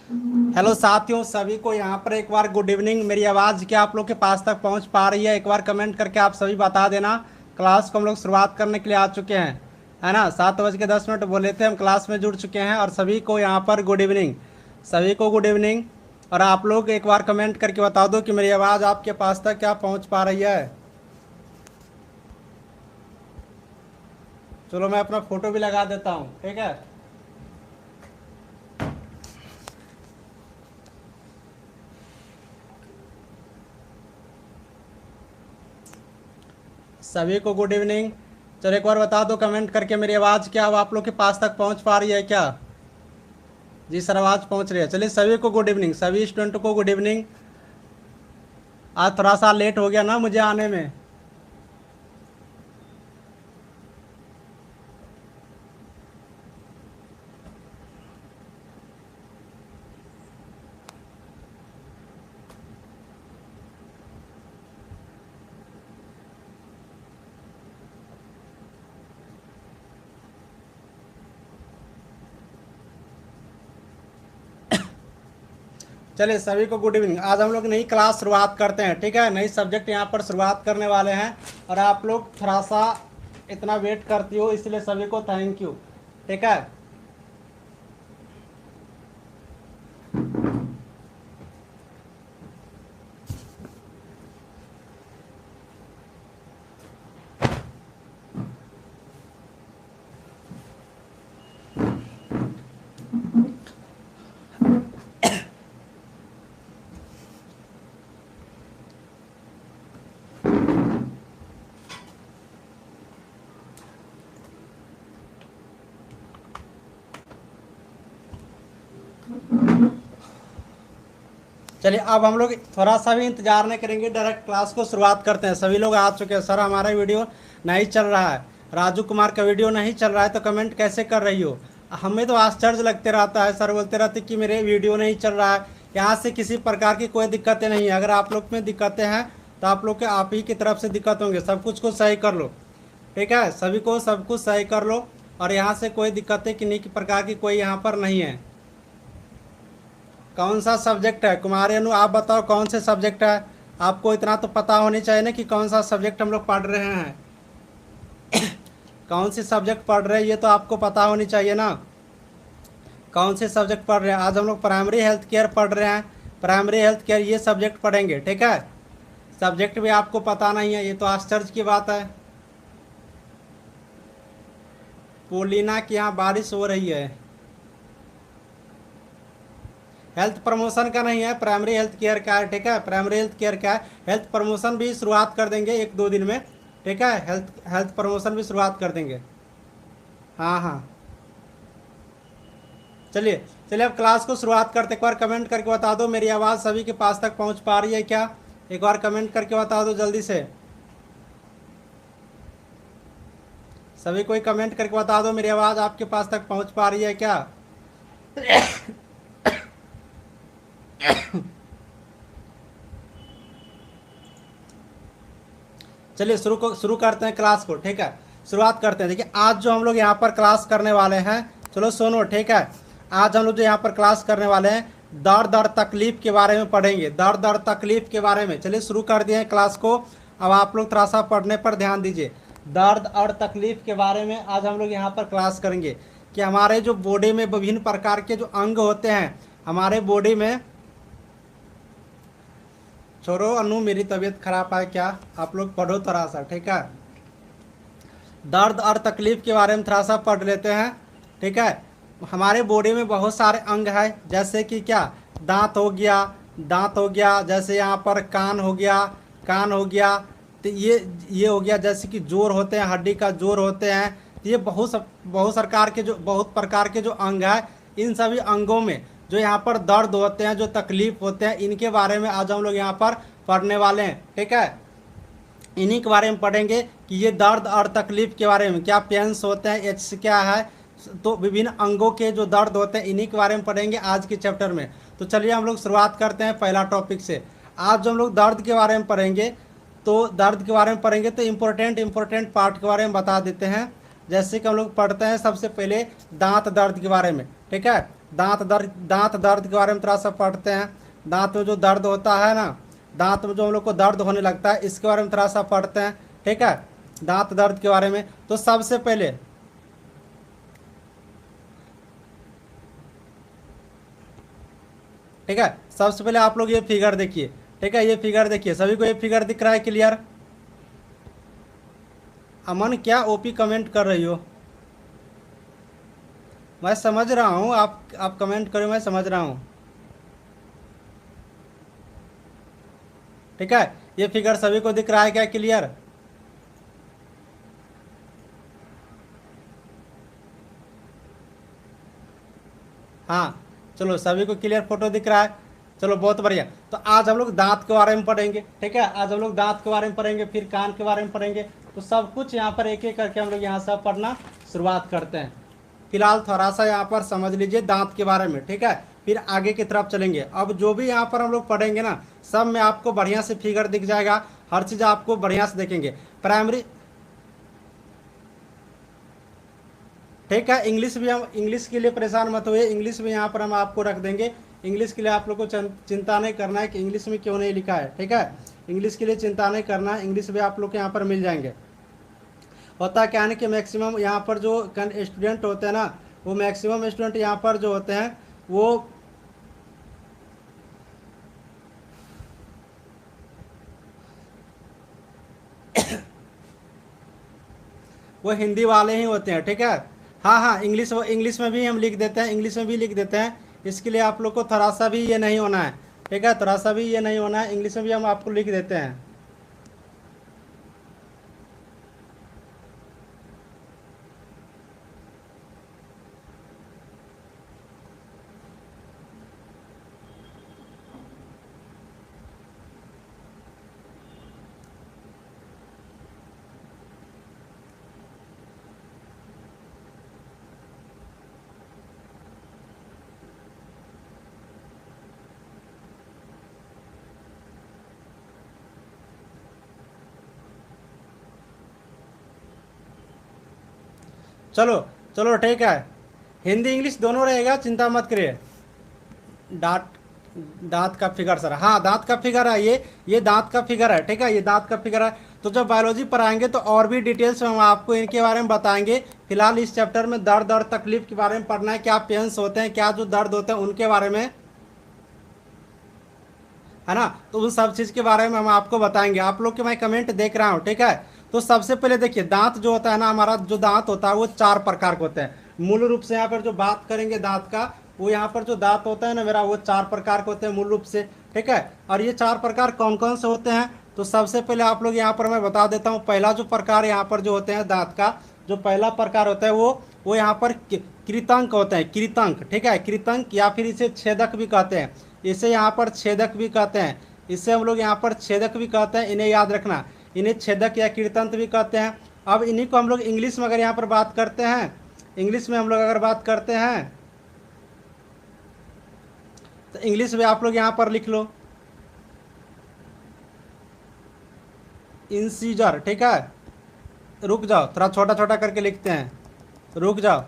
Hello साथियों, सभी को यहाँ पर एक बार गुड इवनिंग। मेरी आवाज़ क्या आप लोग के पास तक पहुँच पा रही है? एक बार कमेंट करके आप सभी बता देना। क्लास को हम लोग शुरुआत करने के लिए आ चुके हैं, है ना। 7:10 बोले थे, हम क्लास में जुड़ चुके हैं और सभी को यहाँ पर गुड इवनिंग। सभी को गुड इवनिंग। और आप लोग एक बार कमेंट करके बता दो कि मेरी आवाज़ आपके पास तक क्या पहुँच पा रही है। चलो मैं अपना फ़ोटो भी लगा देता हूँ, ठीक है। सभी को गुड इवनिंग। चलो एक बार बता दो कमेंट करके, मेरी आवाज़ क्या अब आप लोग के पास तक पहुंच पा रही है क्या? जी सर, आवाज़ पहुंच रही है। चलिए सभी को गुड इवनिंग, सभी स्टूडेंट को गुड इवनिंग। आज थोड़ा सा लेट हो गया ना मुझे आने में। चलिए सभी को गुड इवनिंग। आज हम लोग नई क्लास शुरुआत करते हैं, ठीक है। नई सब्जेक्ट यहाँ पर शुरुआत करने वाले हैं और आप लोग थोड़ा सा इतना वेट करती हो, इसलिए सभी को थैंक यू, ठीक है। चलिए अब हम लोग थोड़ा सा भी इंतजार नहीं करेंगे, डायरेक्ट क्लास को शुरुआत करते हैं। सभी लोग आ चुके हैं। सर हमारा वीडियो नहीं चल रहा है, राजू कुमार का वीडियो नहीं चल रहा है, तो कमेंट कैसे कर रही हो? हमें तो आश्चर्य लगते रहता है, सर बोलते रहते कि मेरे वीडियो नहीं चल रहा है। यहाँ से किसी प्रकार की कोई दिक्कतें नहीं है। अगर आप लोग में दिक्कतें हैं तो आप लोग के आप ही की तरफ से दिक्कत होंगे। सब कुछ को सही कर लो, ठीक है। सभी को सब कुछ सही कर लो और यहाँ से कोई दिक्कतें किन्हीं की प्रकार की कोई यहाँ पर नहीं है। कौन सा सब्जेक्ट है कुमारी अनु, आप बताओ कौन से सब्जेक्ट है? आपको इतना तो पता होनी चाहिए ना कि कौन सा सब्जेक्ट हम लोग पढ़ रहे हैं। कौन सी सब्जेक्ट पढ़ रहे हैं ये तो आपको पता होनी चाहिए ना। कौन से सब्जेक्ट पढ़ रहे हैं? आज हम लोग प्राइमरी हेल्थ केयर पढ़ रहे हैं। प्राइमरी हेल्थ केयर ये सब्जेक्ट पढ़ेंगे, ठीक है। सब्जेक्ट भी आपको पता नहीं है, ये तो आश्चर्य की बात है। पोलिना के यहाँ बारिश हो रही है। हेल्थ प्रमोशन का नहीं है, प्राइमरी हेल्थ केयर का है, ठीक है। प्राइमरी हेल्थ केयर का है। हेल्थ प्रमोशन भी शुरुआत कर देंगे 1-2 दिन में, ठीक है। हेल्थ प्रमोशन भी शुरुआत कर देंगे। हाँ हाँ, चलिए चलिए अब क्लास को शुरुआत करते। एक बार कमेंट करके बता दो मेरी आवाज़ सभी के पास तक पहुंच पा रही है क्या? एक बार कमेंट करके बता दो जल्दी से। सभी कोई कमेंट करके बता दो मेरी आवाज़ आपके पास तक पहुंच पा रही है क्या? चलिए शुरू करते हैं क्लास को, ठीक है। शुरुआत करते हैं। देखिए आज जो हम लोग यहाँ पर क्लास करने वाले हैं, चलो सुनो, ठीक है। आज हम लोग जो यहाँ पर क्लास करने वाले हैं दर्द और तकलीफ के बारे में पढ़ेंगे। दर्द और तकलीफ के बारे में चलिए शुरू कर दिए हैं क्लास को। अब आप लोग थोड़ा सा पढ़ने पर ध्यान दीजिए। दर्द और तकलीफ के बारे में आज हम लोग यहाँ पर क्लास करेंगे कि हमारे जो बॉडी में विभिन्न प्रकार के जो अंग होते हैं हमारे बॉडी में। छोड़ो अनु, मेरी तबीयत खराब है क्या, आप लोग पढ़ो थोड़ा सा, ठीक है। दर्द और तकलीफ के बारे में थोड़ा सा पढ़ लेते हैं, ठीक है। हमारे बॉडी में बहुत सारे अंग हैं, जैसे कि क्या, दांत हो गया, दांत हो गया, जैसे यहाँ पर कान हो गया, कान हो गया, तो ये हो गया। जैसे कि जोड़ होते हैं, हड्डी का जोड़ होते हैं। तो ये बहुत प्रकार के जो अंग हैं, इन सभी अंगों में जो यहाँ पर दर्द होते हैं, जो तकलीफ होते हैं, इनके बारे में आज हम लोग यहाँ पर पढ़ने वाले हैं, ठीक है। इन्हीं के बारे में पढ़ेंगे कि ये दर्द और तकलीफ के बारे में, क्या पेन्स होते हैं, एच क्या है, तो विभिन्न अंगों के जो दर्द होते हैं इन्हीं के बारे में पढ़ेंगे आज के चैप्टर में। तो चलिए हम लोग शुरुआत करते हैं पहला टॉपिक से। आज जो हम लोग दर्द के बारे में पढ़ेंगे, तो दर्द के बारे में पढ़ेंगे तो इम्पोर्टेंट पार्ट के बारे में बता देते हैं। जैसे कि हम लोग पढ़ते हैं सबसे पहले दांत दर्द के बारे में, ठीक है। दांत दर्द के बारे में थोड़ा सा पढ़ते हैं। दांत में जो दर्द होता है ना, दांत में जो हम लोग को दर्द होने लगता है, इसके बारे में थोड़ा सा पढ़ते हैं। ठीक है, दांत दर्द के बारे में। तो सबसे पहले ठीक है, सबसे पहले आप लोग ये फिगर देखिए। ठीक है, ये फिगर देखिए, सभी को ये फिगर दिख रहा है क्लियर? अमन क्या ओपी कमेंट कर रही हो? मैं समझ रहा हूँ, आप कमेंट करो, मैं समझ रहा हूँ। ठीक है, ये फिगर सभी को दिख रहा है क्या क्लियर? हाँ, चलो सभी को क्लियर फोटो दिख रहा है। चलो बहुत बढ़िया। तो आज हम लोग दांत के बारे में पढ़ेंगे। ठीक है, आज हम लोग दांत के बारे में पढ़ेंगे, फिर कान के बारे में पढ़ेंगे। तो सब कुछ यहाँ पर एक एक करके हम लोग यहाँ से पढ़ना शुरुआत करते हैं। फिलहाल थोड़ा सा यहाँ पर समझ लीजिए दांत के बारे में। ठीक है, फिर आगे की तरफ चलेंगे। अब जो भी यहाँ पर हम लोग पढ़ेंगे ना, सब में आपको बढ़िया से फिगर दिख जाएगा, हर चीज़ आपको बढ़िया से देखेंगे। प्राइमरी, ठीक है, इंग्लिश भी, हम इंग्लिश के लिए परेशान मत हुए, इंग्लिश भी यहाँ पर हम आपको रख देंगे। इंग्लिश के लिए आप लोग को चिंता नहीं करना है कि इंग्लिश में क्यों नहीं लिखा है। ठीक है, इंग्लिश के लिए चिंता नहीं करना है, इंग्लिश भी आप लोग के यहाँ पर मिल जाएंगे। होता क्या है कि मैक्सिमम यहाँ पर जो स्टूडेंट होते हैं ना, वो मैक्सिमम स्टूडेंट यहाँ पर जो होते हैं वो हिंदी वाले ही होते हैं। ठीक है, हाँ हाँ, इंग्लिश में भी हम लिख देते हैं, इंग्लिश में भी लिख देते हैं। इसके लिए आप लोग को थोड़ा सा भी ये नहीं होना है। ठीक है, थोड़ा सा भी ये नहीं होना है, इंग्लिश में भी हम आपको लिख देते हैं। चलो चलो ठीक है, हिंदी इंग्लिश दोनों रहेगा, चिंता मत करिए। दांत दांत का फिगर सर, हाँ दांत का फिगर है, ये दांत का फिगर है। ठीक है, ये दांत का फिगर है। तो जब बायोलॉजी पढ़ाएंगे तो और भी डिटेल्स में हम आपको इनके बारे में बताएंगे। फिलहाल इस चैप्टर में दर्द और तकलीफ के बारे में पढ़ना है, क्या पेन्स होते हैं, क्या जो दर्द होते हैं उनके बारे में, है ना। तो उन सब चीज़ के बारे में हम आपको बताएंगे। आप लोग के मैं कमेंट देख रहा हूँ। ठीक है, तो सबसे पहले देखिए, दांत जो होता है ना, हमारा जो दांत होता है वो 4 प्रकार के होते हैं। मूल रूप से यहाँ पर जो बात करेंगे दांत का, वो यहाँ पर जो दांत होता है ना मेरा, वो 4 प्रकार के होते हैं मूल रूप से। ठीक है, और ये 4 प्रकार कौन कौन से होते हैं? तो सबसे पहले आप लोग यहाँ पर मैं बता देता हूँ। पहला जो प्रकार यहाँ पर जो होते हैं दांत का, जो पहला प्रकार होता है वो यहाँ पर कृतंक होते हैं, कृतंक। ठीक है, कृतंक, या फिर इसे छेदक भी कहते हैं। इसे यहाँ पर छेदक भी कहते हैं, इसे हम लोग यहाँ पर छेदक भी कहते हैं। इन्हें याद रखना, इन्हें छेदक या कृतंत भी कहते हैं। अब इन्हीं को हम लोग इंग्लिश में अगर यहाँ पर बात करते हैं, इंग्लिश में हम लोग अगर बात करते हैं तो इंग्लिश में आप लोग यहाँ पर लिख लो इंसीजर। ठीक है, रुक जाओ, थोड़ा छोटा छोटा करके लिखते हैं, रुक जाओ।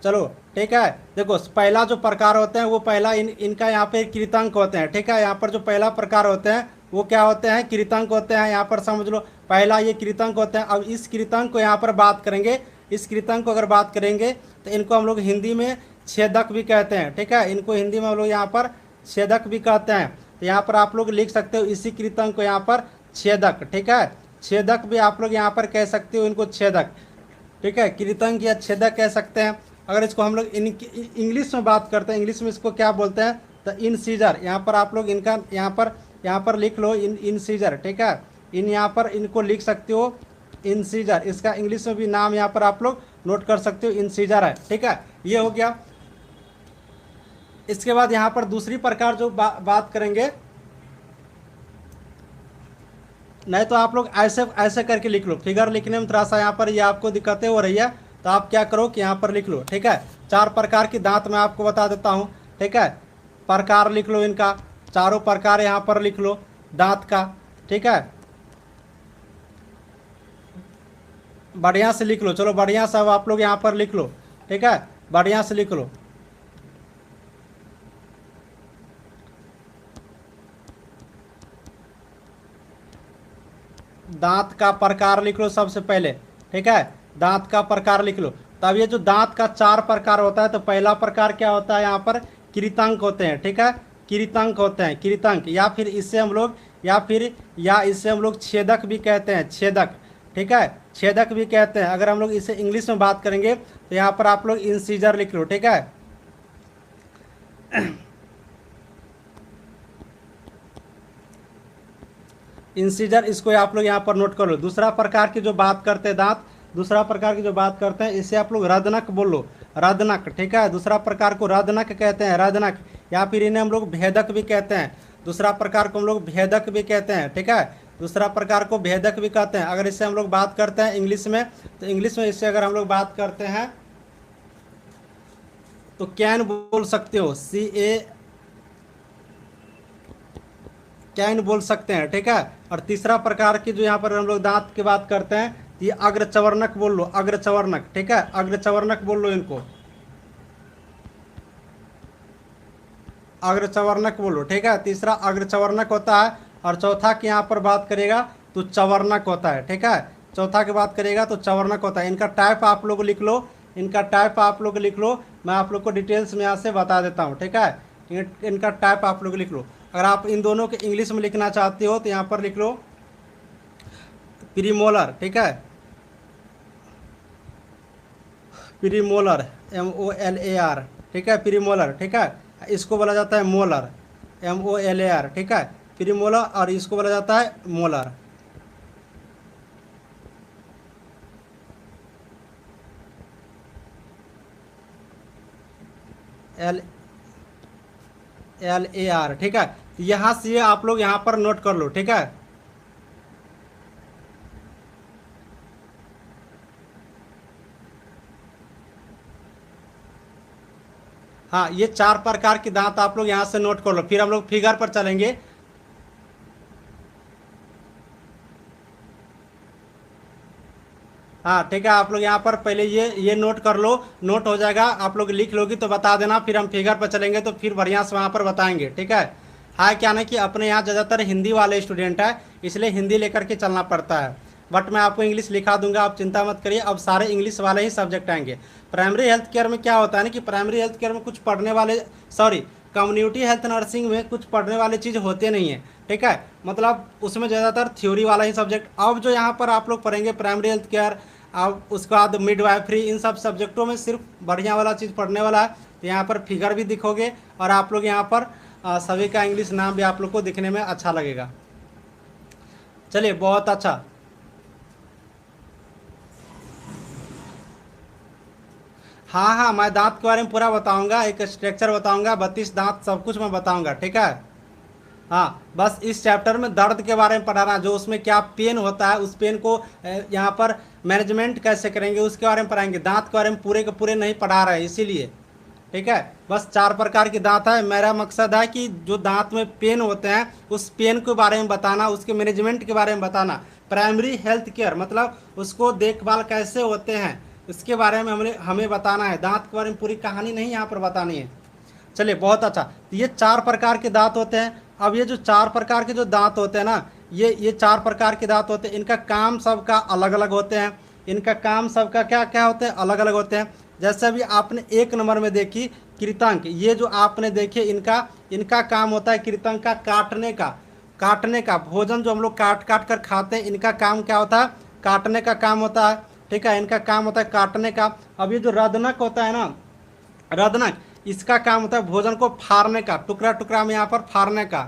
चलो ठीक है, देखो पहला जो प्रकार होते हैं वो पहला इनका यहाँ पे कृतंक होते हैं। ठीक है, यहाँ पर जो पहला प्रकार होते हैं वो क्या होते हैं? कृतंक होते हैं। यहाँ पर समझ लो, पहला ये कृतंक होते हैं। अब इस कृतंक को यहाँ पर बात करेंगे, इस कृतंक को अगर बात करेंगे तो इनको हम लोग हिंदी में छेदक भी कहते हैं। ठीक है, इनको हिंदी में हम लोग यहाँ पर छेदक भी कहते हैं। तो यहाँ पर आप लोग लिख सकते हो इसी कृतंक को यहाँ पर छेदक। ठीक है, छेदक भी आप लोग यहाँ पर कह सकते हो इनको छेदक। ठीक है, कृतंक या छेदक कह सकते हैं। अगर इसको हम लोग इंग्लिश में बात करते हैं, इंग्लिश में इसको क्या बोलते हैं? तो इनसीजर। यहाँ पर आप लोग इनका यहाँ पर लिख लो इनसीजर। ठीक है, यहाँ पर इनको लिख सकते हो इनसीजर। इसका इंग्लिश में भी नाम यहाँ पर आप लोग नोट कर सकते हो, इनसीजर है। ठीक है, ये हो गया। इसके बाद यहाँ पर दूसरी प्रकार जो बात करेंगे, नहीं तो आप लोग ऐसे ऐसे करके लिख लो। फिगर लिखने में थोड़ा सा यहाँ पर ये आपको दिक्कतें हो रही है, तो आप क्या करो कि यहाँ पर लिख लो। ठीक है, 4 प्रकार की दांत मैं आपको बता देता हूँ। ठीक है, प्रकार लिख लो इनका, चारों प्रकार यहाँ पर लिख लो दांत का। ठीक है, बढ़िया से लिख लो, चलो बढ़िया से अब आप लोग यहाँ पर लिख लो, ठीक है, बढ़िया से लिख लो। दांत का प्रकार लिख लो सबसे पहले, ठीक है, दांत का प्रकार लिख लो। तब ये जो दांत का 4 प्रकार होता है, तो पहला प्रकार क्या होता है, यहाँ पर कृतंक होते हैं, ठीक है, कृतंक होते हैं, कृतंक, या फिर इससे हम लोग या इससे हम लोग छेदक भी कहते हैं, छेदक, ठीक है, छेदक भी कहते हैं। अगर हम लोग इसे इंग्लिश में बात करेंगे तो यहाँ पर आप लोग इंसीजर लिख लो, ठीक है। इंसीजर, इसको आप लोग यहाँ पर नोट कर लो। दूसरा प्रकार की जो बात करते हैं दांत, दूसरा प्रकार की जो बात करते हैं, इसे आप लोग रदनक बोल लो, रदनक, ठीक है। दूसरा प्रकार को रदनक कहते हैं, रदनक, या फिर इन्हें हम लोग भेदक भी कहते हैं। दूसरा प्रकार को हम लोग भेदक भी कहते हैं, ठीक है, दूसरा प्रकार को भेदक भी कहते हैं। अगर इससे हम लोग बात करते हैं इंग्लिश में, तो इंग्लिश में इससे अगर हम लोग बात करते हैं तो कैन बोल सकते हो, कैन बोल सकते हैं, ठीक है। और तीसरा प्रकार की जो यहाँ पर हम लोग दांत की बात करते हैं, ये अग्रचवर्णक बोल लो, अग्रचवर्णक, ठीक है, अग्रचवर्णक बोल लो इनको, अग्रचवर्णक बोलो, ठीक है। तीसरा अग्रचवर्णक होता है। और चौथा की यहाँ पर बात करेगा तो चवर्णक होता है, ठीक है, चौथा की बात करेगा तो चवर्णक होता है। इनका टाइप आप लोग लिख लो, इनका टाइप आप लोग लिख लो, मैं आप लोग को डिटेल्स में यहाँ से बता देता हूँ, ठीक है। इनका टाइप आप लोग लिख लो। अगर आप इन दोनों के इंग्लिश में लिखना चाहते हो तो यहाँ पर लिख लो प्रीमोलर, ठीक है, प्रीमोलर, MOLAR, ठीक है, प्रीमोलर, ठीक है। इसको बोला जाता है मोलर, MOLAR, ठीक है, प्रीमोलर। और इसको बोला जाता है मोलर। LAR, ठीक है। यहाँ से आप लोग यहाँ पर नोट कर लो, ठीक है। हाँ, ये 4 प्रकार की दांत आप लोग यहाँ से नोट कर लो। फिर हम लोग फिगर पर चलेंगे। हाँ, ठीक है, आप लोग यहाँ पर पहले ये नोट कर लो, नोट हो जाएगा, आप लोग लिख लोगी तो बता देना, फिर हम फिगर पर चलेंगे तो फिर बढ़िया से वहाँ पर बताएंगे, ठीक है। हाँ, क्या ना कि अपने यहाँ ज़्यादातर हिंदी वाले स्टूडेंट है, इसलिए हिंदी लेकर के चलना पड़ता है। बट मैं आपको इंग्लिश लिखा दूंगा, आप चिंता मत करिए। अब सारे इंग्लिश वाले ही सब्जेक्ट आएंगे। प्राइमरी हेल्थ केयर में क्या होता है ना कि प्राइमरी हेल्थ केयर में कुछ पढ़ने वाले, सॉरी, कम्युनिटी हेल्थ नर्सिंग में कुछ पढ़ने वाले चीज़ होते नहीं है, ठीक है, मतलब उसमें ज़्यादातर थ्योरी वाला ही सब्जेक्ट। अब जो यहाँ पर आप लोग पढ़ेंगे प्राइमरी हेल्थ केयर, अब उसके बाद मिडवाइफरी, इन सब सब्जेक्टों में सिर्फ बढ़िया वाला चीज़ पढ़ने वाला है। तो यहाँ पर फिगर भी दिखोगे और आप लोग यहाँ पर सभी का इंग्लिश नाम भी आप लोग को दिखने में अच्छा लगेगा। चलिए, बहुत अच्छा। हाँ हाँ, मैं दांत के बारे में पूरा बताऊंगा, एक स्ट्रक्चर बताऊंगा, 32 दांत, सब कुछ मैं बताऊंगा, ठीक है। हाँ, बस इस चैप्टर में दर्द के बारे में पढ़ाना, जो उसमें क्या पेन होता है, उस पेन को यहाँ पर मैनेजमेंट कैसे करेंगे उसके बारे में पढ़ाएंगे। दांत के बारे में पूरे के पूरे नहीं पढ़ा रहे हैं, इसीलिए, ठीक है। बस 4 प्रकार के दांत है। मेरा मकसद है कि जो दांत में पेन होते हैं उस पेन के बारे में बताना, उसके मैनेजमेंट के बारे में बताना। प्राइमरी हेल्थ केयर मतलब उसको देखभाल कैसे होते हैं इसके बारे में हमें बताना है। दांत के बारे में पूरी कहानी नहीं यहाँ पर बतानी है। चलिए, बहुत अच्छा। तो ये 4 प्रकार के दांत होते हैं। अब ये जो 4 प्रकार के जो दांत होते हैं ना, ये 4 प्रकार के दांत होते हैं। इनका काम सबका अलग अलग होते हैं। इनका काम सबका क्या क्या होते हैं, अलग अलग होते हैं। जैसे अभी आपने 1 नंबर में देखी कृतंक, ये जो आपने देखे, इनका काम होता है कृतंक का काटने का भोजन जो हम लोग काट कर खाते हैं, इनका काम क्या होता है, काटने का काम होता है, ठीक है। इनका काम होता है काटने का। अब ये जो रदनक होता है ना, रदनक, इसका काम होता है भोजन को फाड़ने का, टुकड़ा टुकड़ा में यहाँ पर फाड़ने का,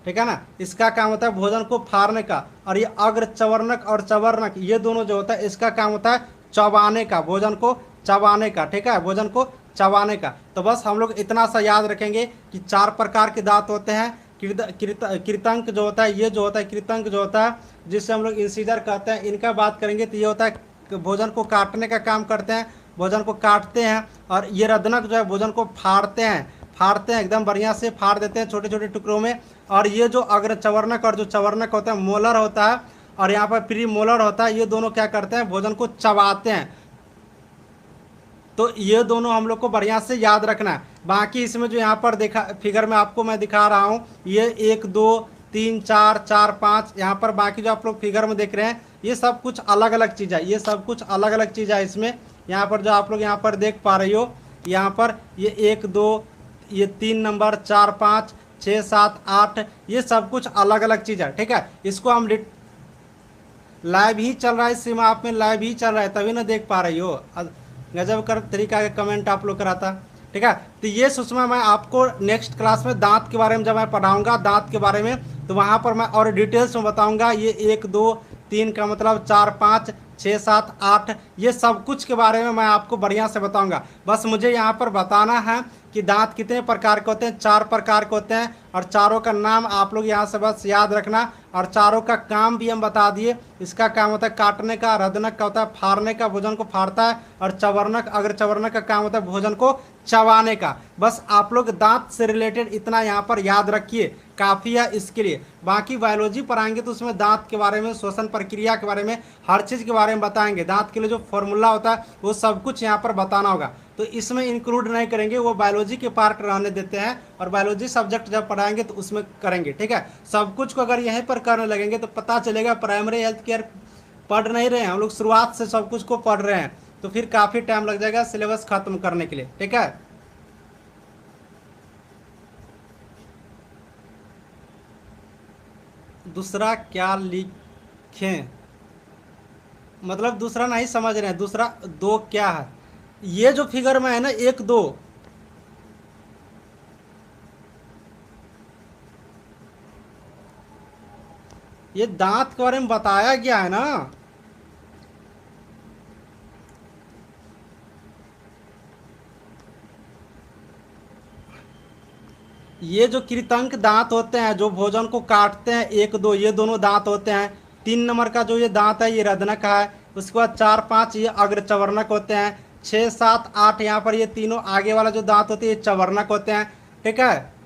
ठीक है ना। इसका काम होता है भोजन को फाड़ने का। और ये अग्रचवर्णक और चवर्णक, ये दोनों जो होता है, इसका काम होता है चबाने का, भोजन को चबाने का, ठीक है, भोजन को चबाने का। तो बस हम लोग इतना सा याद रखेंगे कि 4 प्रकार के दांत होते हैं। कृतंक जो होता है, ये जो होता है कृतंक जो होता है, जिससे हम लोग इंसीजर कहते हैं, इनका बात करेंगे तो ये होता है भोजन को काटने का काम करते हैं, भोजन को काटते हैं। और ये रदनक जो है भोजन को फाड़ते हैं, एकदम बढ़िया से फाड़ देते हैं छोटे छोटे टुकड़ों में। और ये जो अग्रचवर्णक और जो चवर्णक होता है, मोलर होता है, और यहाँ पर प्री मोलर होता है, ये दोनों क्या करते हैं, भोजन को चबाते हैं। तो ये दोनों हम लोग को बढ़िया से याद रखना है। बाकी इसमें जो यहाँ पर देखा फिगर में आपको मैं दिखा रहा हूँ, ये 1 2 3 4 4 5, यहाँ पर बाकी जो आप लोग फिगर में देख रहे हैं ये सब कुछ अलग अलग चीज़ है, ये सब कुछ अलग अलग चीज़ है इसमें। यहाँ पर जो आप लोग यहाँ पर देख पा रही हो, यहाँ पर ये 1 2, ये 3 नंबर, 4 5 6 7 8, ये सब कुछ अलग अलग चीज़ है। ठीक है, इसको हम लाइव ही चल रहा है, इस सीमा आप में लाइव ही चल रहा है, तभी ना देख पा रही हो। गजब कर तरीका का कमेंट आप लोग कराता। ठीक है, तो ये सुषमा मैं आपको नेक्स्ट क्लास में दांत के बारे में जब मैं पढ़ाऊंगा दांत के बारे में, तो वहाँ पर मैं और डिटेल्स में बताऊंगा। ये 1 2 3 का मतलब 4 5 6 7 8, ये सब कुछ के बारे में मैं आपको बढ़िया से बताऊंगा। बस मुझे यहाँ पर बताना है कि दांत कितने प्रकार के होते हैं। 4 प्रकार के होते हैं, और चारों का नाम आप लोग यहाँ से बस याद रखना। और चारों का काम भी हम बता दिए। इसका काम होता है काटने का, रदनक का होता है फाड़ने का, भोजन को फाड़ता है, और चवर्णक अगर चवर्णक का काम होता है भोजन को चबाने का। बस आप लोग दांत से रिलेटेड इतना यहाँ पर याद रखिए, काफ़ी है इसके लिए। बाकी बायोलॉजी पढ़ाएंगे तो उसमें दांत के बारे में, श्वसन प्रक्रिया के बारे में, हर चीज़ के बारे में बताएंगे। दांत के लिए जो फॉर्मूला होता है वो सब कुछ यहाँ पर बताना होगा, तो इसमें इंक्लूड नहीं करेंगे, वो बायोलॉजी के पार्ट रहने देते हैं। और बायोलॉजी सब्जेक्ट जब पढ़ाएंगे तो उसमें करेंगे। ठीक है, सब कुछ को अगर यहीं पर करने लगेंगे तो पता चलेगा प्राइमरी हेल्थ केयर पढ़ नहीं रहे हैं हम लोग, शुरुआत से सब कुछ को पढ़ रहे हैं, तो फिर काफ़ी टाइम लग जाएगा सिलेबस खत्म करने के लिए। ठीक है, दूसरा क्या लिखें, मतलब दूसरा नहीं समझ रहे हैं, दूसरा 2 क्या है। ये जो फिगर में है ना 1 2, ये दांत के बारे में बताया गया है ना। ये जो कृतंक दांत होते हैं जो भोजन को काटते हैं 1 2, ये दोनों दांत होते हैं। 3 नंबर का जो ये दांत है ये रदनक है। उसके बाद 4 5 ये अग्रचवर्णक होते हैं। 6 7 8 यहाँ पर ये तीनों आगे वाला जो दांत होते हैं ये चवर्णक होते हैं। ठीक है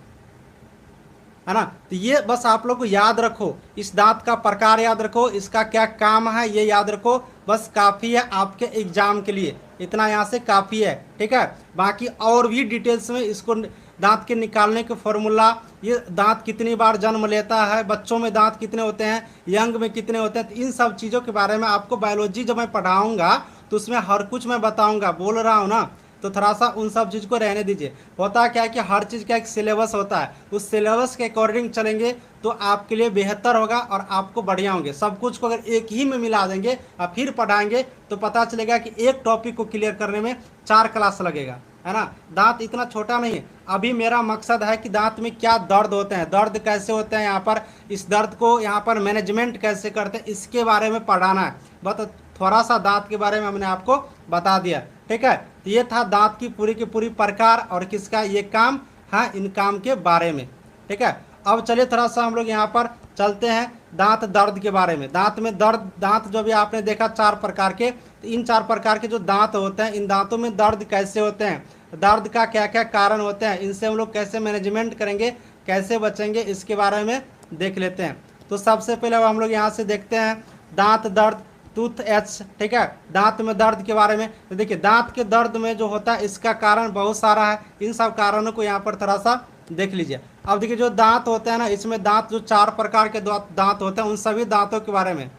ना। तो ये बस आप लोग को याद रखो, इस दांत का प्रकार याद रखो, इसका क्या काम है ये याद रखो, बस काफ़ी है आपके एग्जाम के लिए, इतना यहाँ से काफ़ी है। ठीक है, बाकी और भी डिटेल्स में इसको दांत के निकालने के फॉर्मूला, ये दांत कितनी बार जन्म लेता है, बच्चों में दांत कितने होते हैं, यंग में कितने होते हैं, तो इन सब चीज़ों के बारे में आपको बायोलॉजी जब मैं पढ़ाऊँगा तो उसमें हर कुछ मैं बताऊँगा। बोल रहा हूँ ना, तो थोड़ा सा उन सब चीज़ को रहने दीजिए। होता क्या है कि हर चीज़ का एक सिलेबस होता है, उस सिलेबस के अकॉर्डिंग चलेंगे तो आपके लिए बेहतर होगा और आपको बढ़िया होंगे। सब कुछ को अगर एक ही में मिला देंगे और फिर पढ़ाएंगे तो पता चलेगा कि एक टॉपिक को क्लियर करने में 4 क्लास लगेगा, है ना। दांत इतना छोटा नहीं है। अभी मेरा मकसद है कि दांत में क्या दर्द होते हैं, दर्द कैसे होते हैं, यहाँ पर इस दर्द को यहाँ पर मैनेजमेंट कैसे करते हैं, इसके बारे में पढ़ाना है। बस थोड़ा सा दांत के बारे में हमने आपको बता दिया। ठीक है, तो ये था दांत की पूरी प्रकार और किसका ये काम है, इन काम के बारे में। ठीक है, अब चलिए थोड़ा सा हम लोग यहाँ पर चलते हैं दांत दर्द के बारे में। दांत में दर्द, दांत जो भी आपने देखा 4 प्रकार के, तो इन 4 प्रकार के जो दांत होते हैं, इन दांतों में दर्द कैसे होते हैं, दर्द का क्या क्या कारण होते हैं, इनसे हम लोग कैसे मैनेजमेंट करेंगे, कैसे बचेंगे, इसके बारे में देख लेते हैं। तो सबसे पहले हम लोग यहाँ से देखते हैं दांत दर्द, टूथ एच। ठीक है, दांत में दर्द के बारे में। तो देखिए दांत के दर्द में जो होता है इसका कारण बहुत सारा है, इन सब कारणों को यहाँ पर थोड़ा सा देख लीजिए। अब देखिए जो दांत होते हैं ना, इसमें दांत जो 4 प्रकार के दांत होते हैं, उन सभी दांतों के बारे में,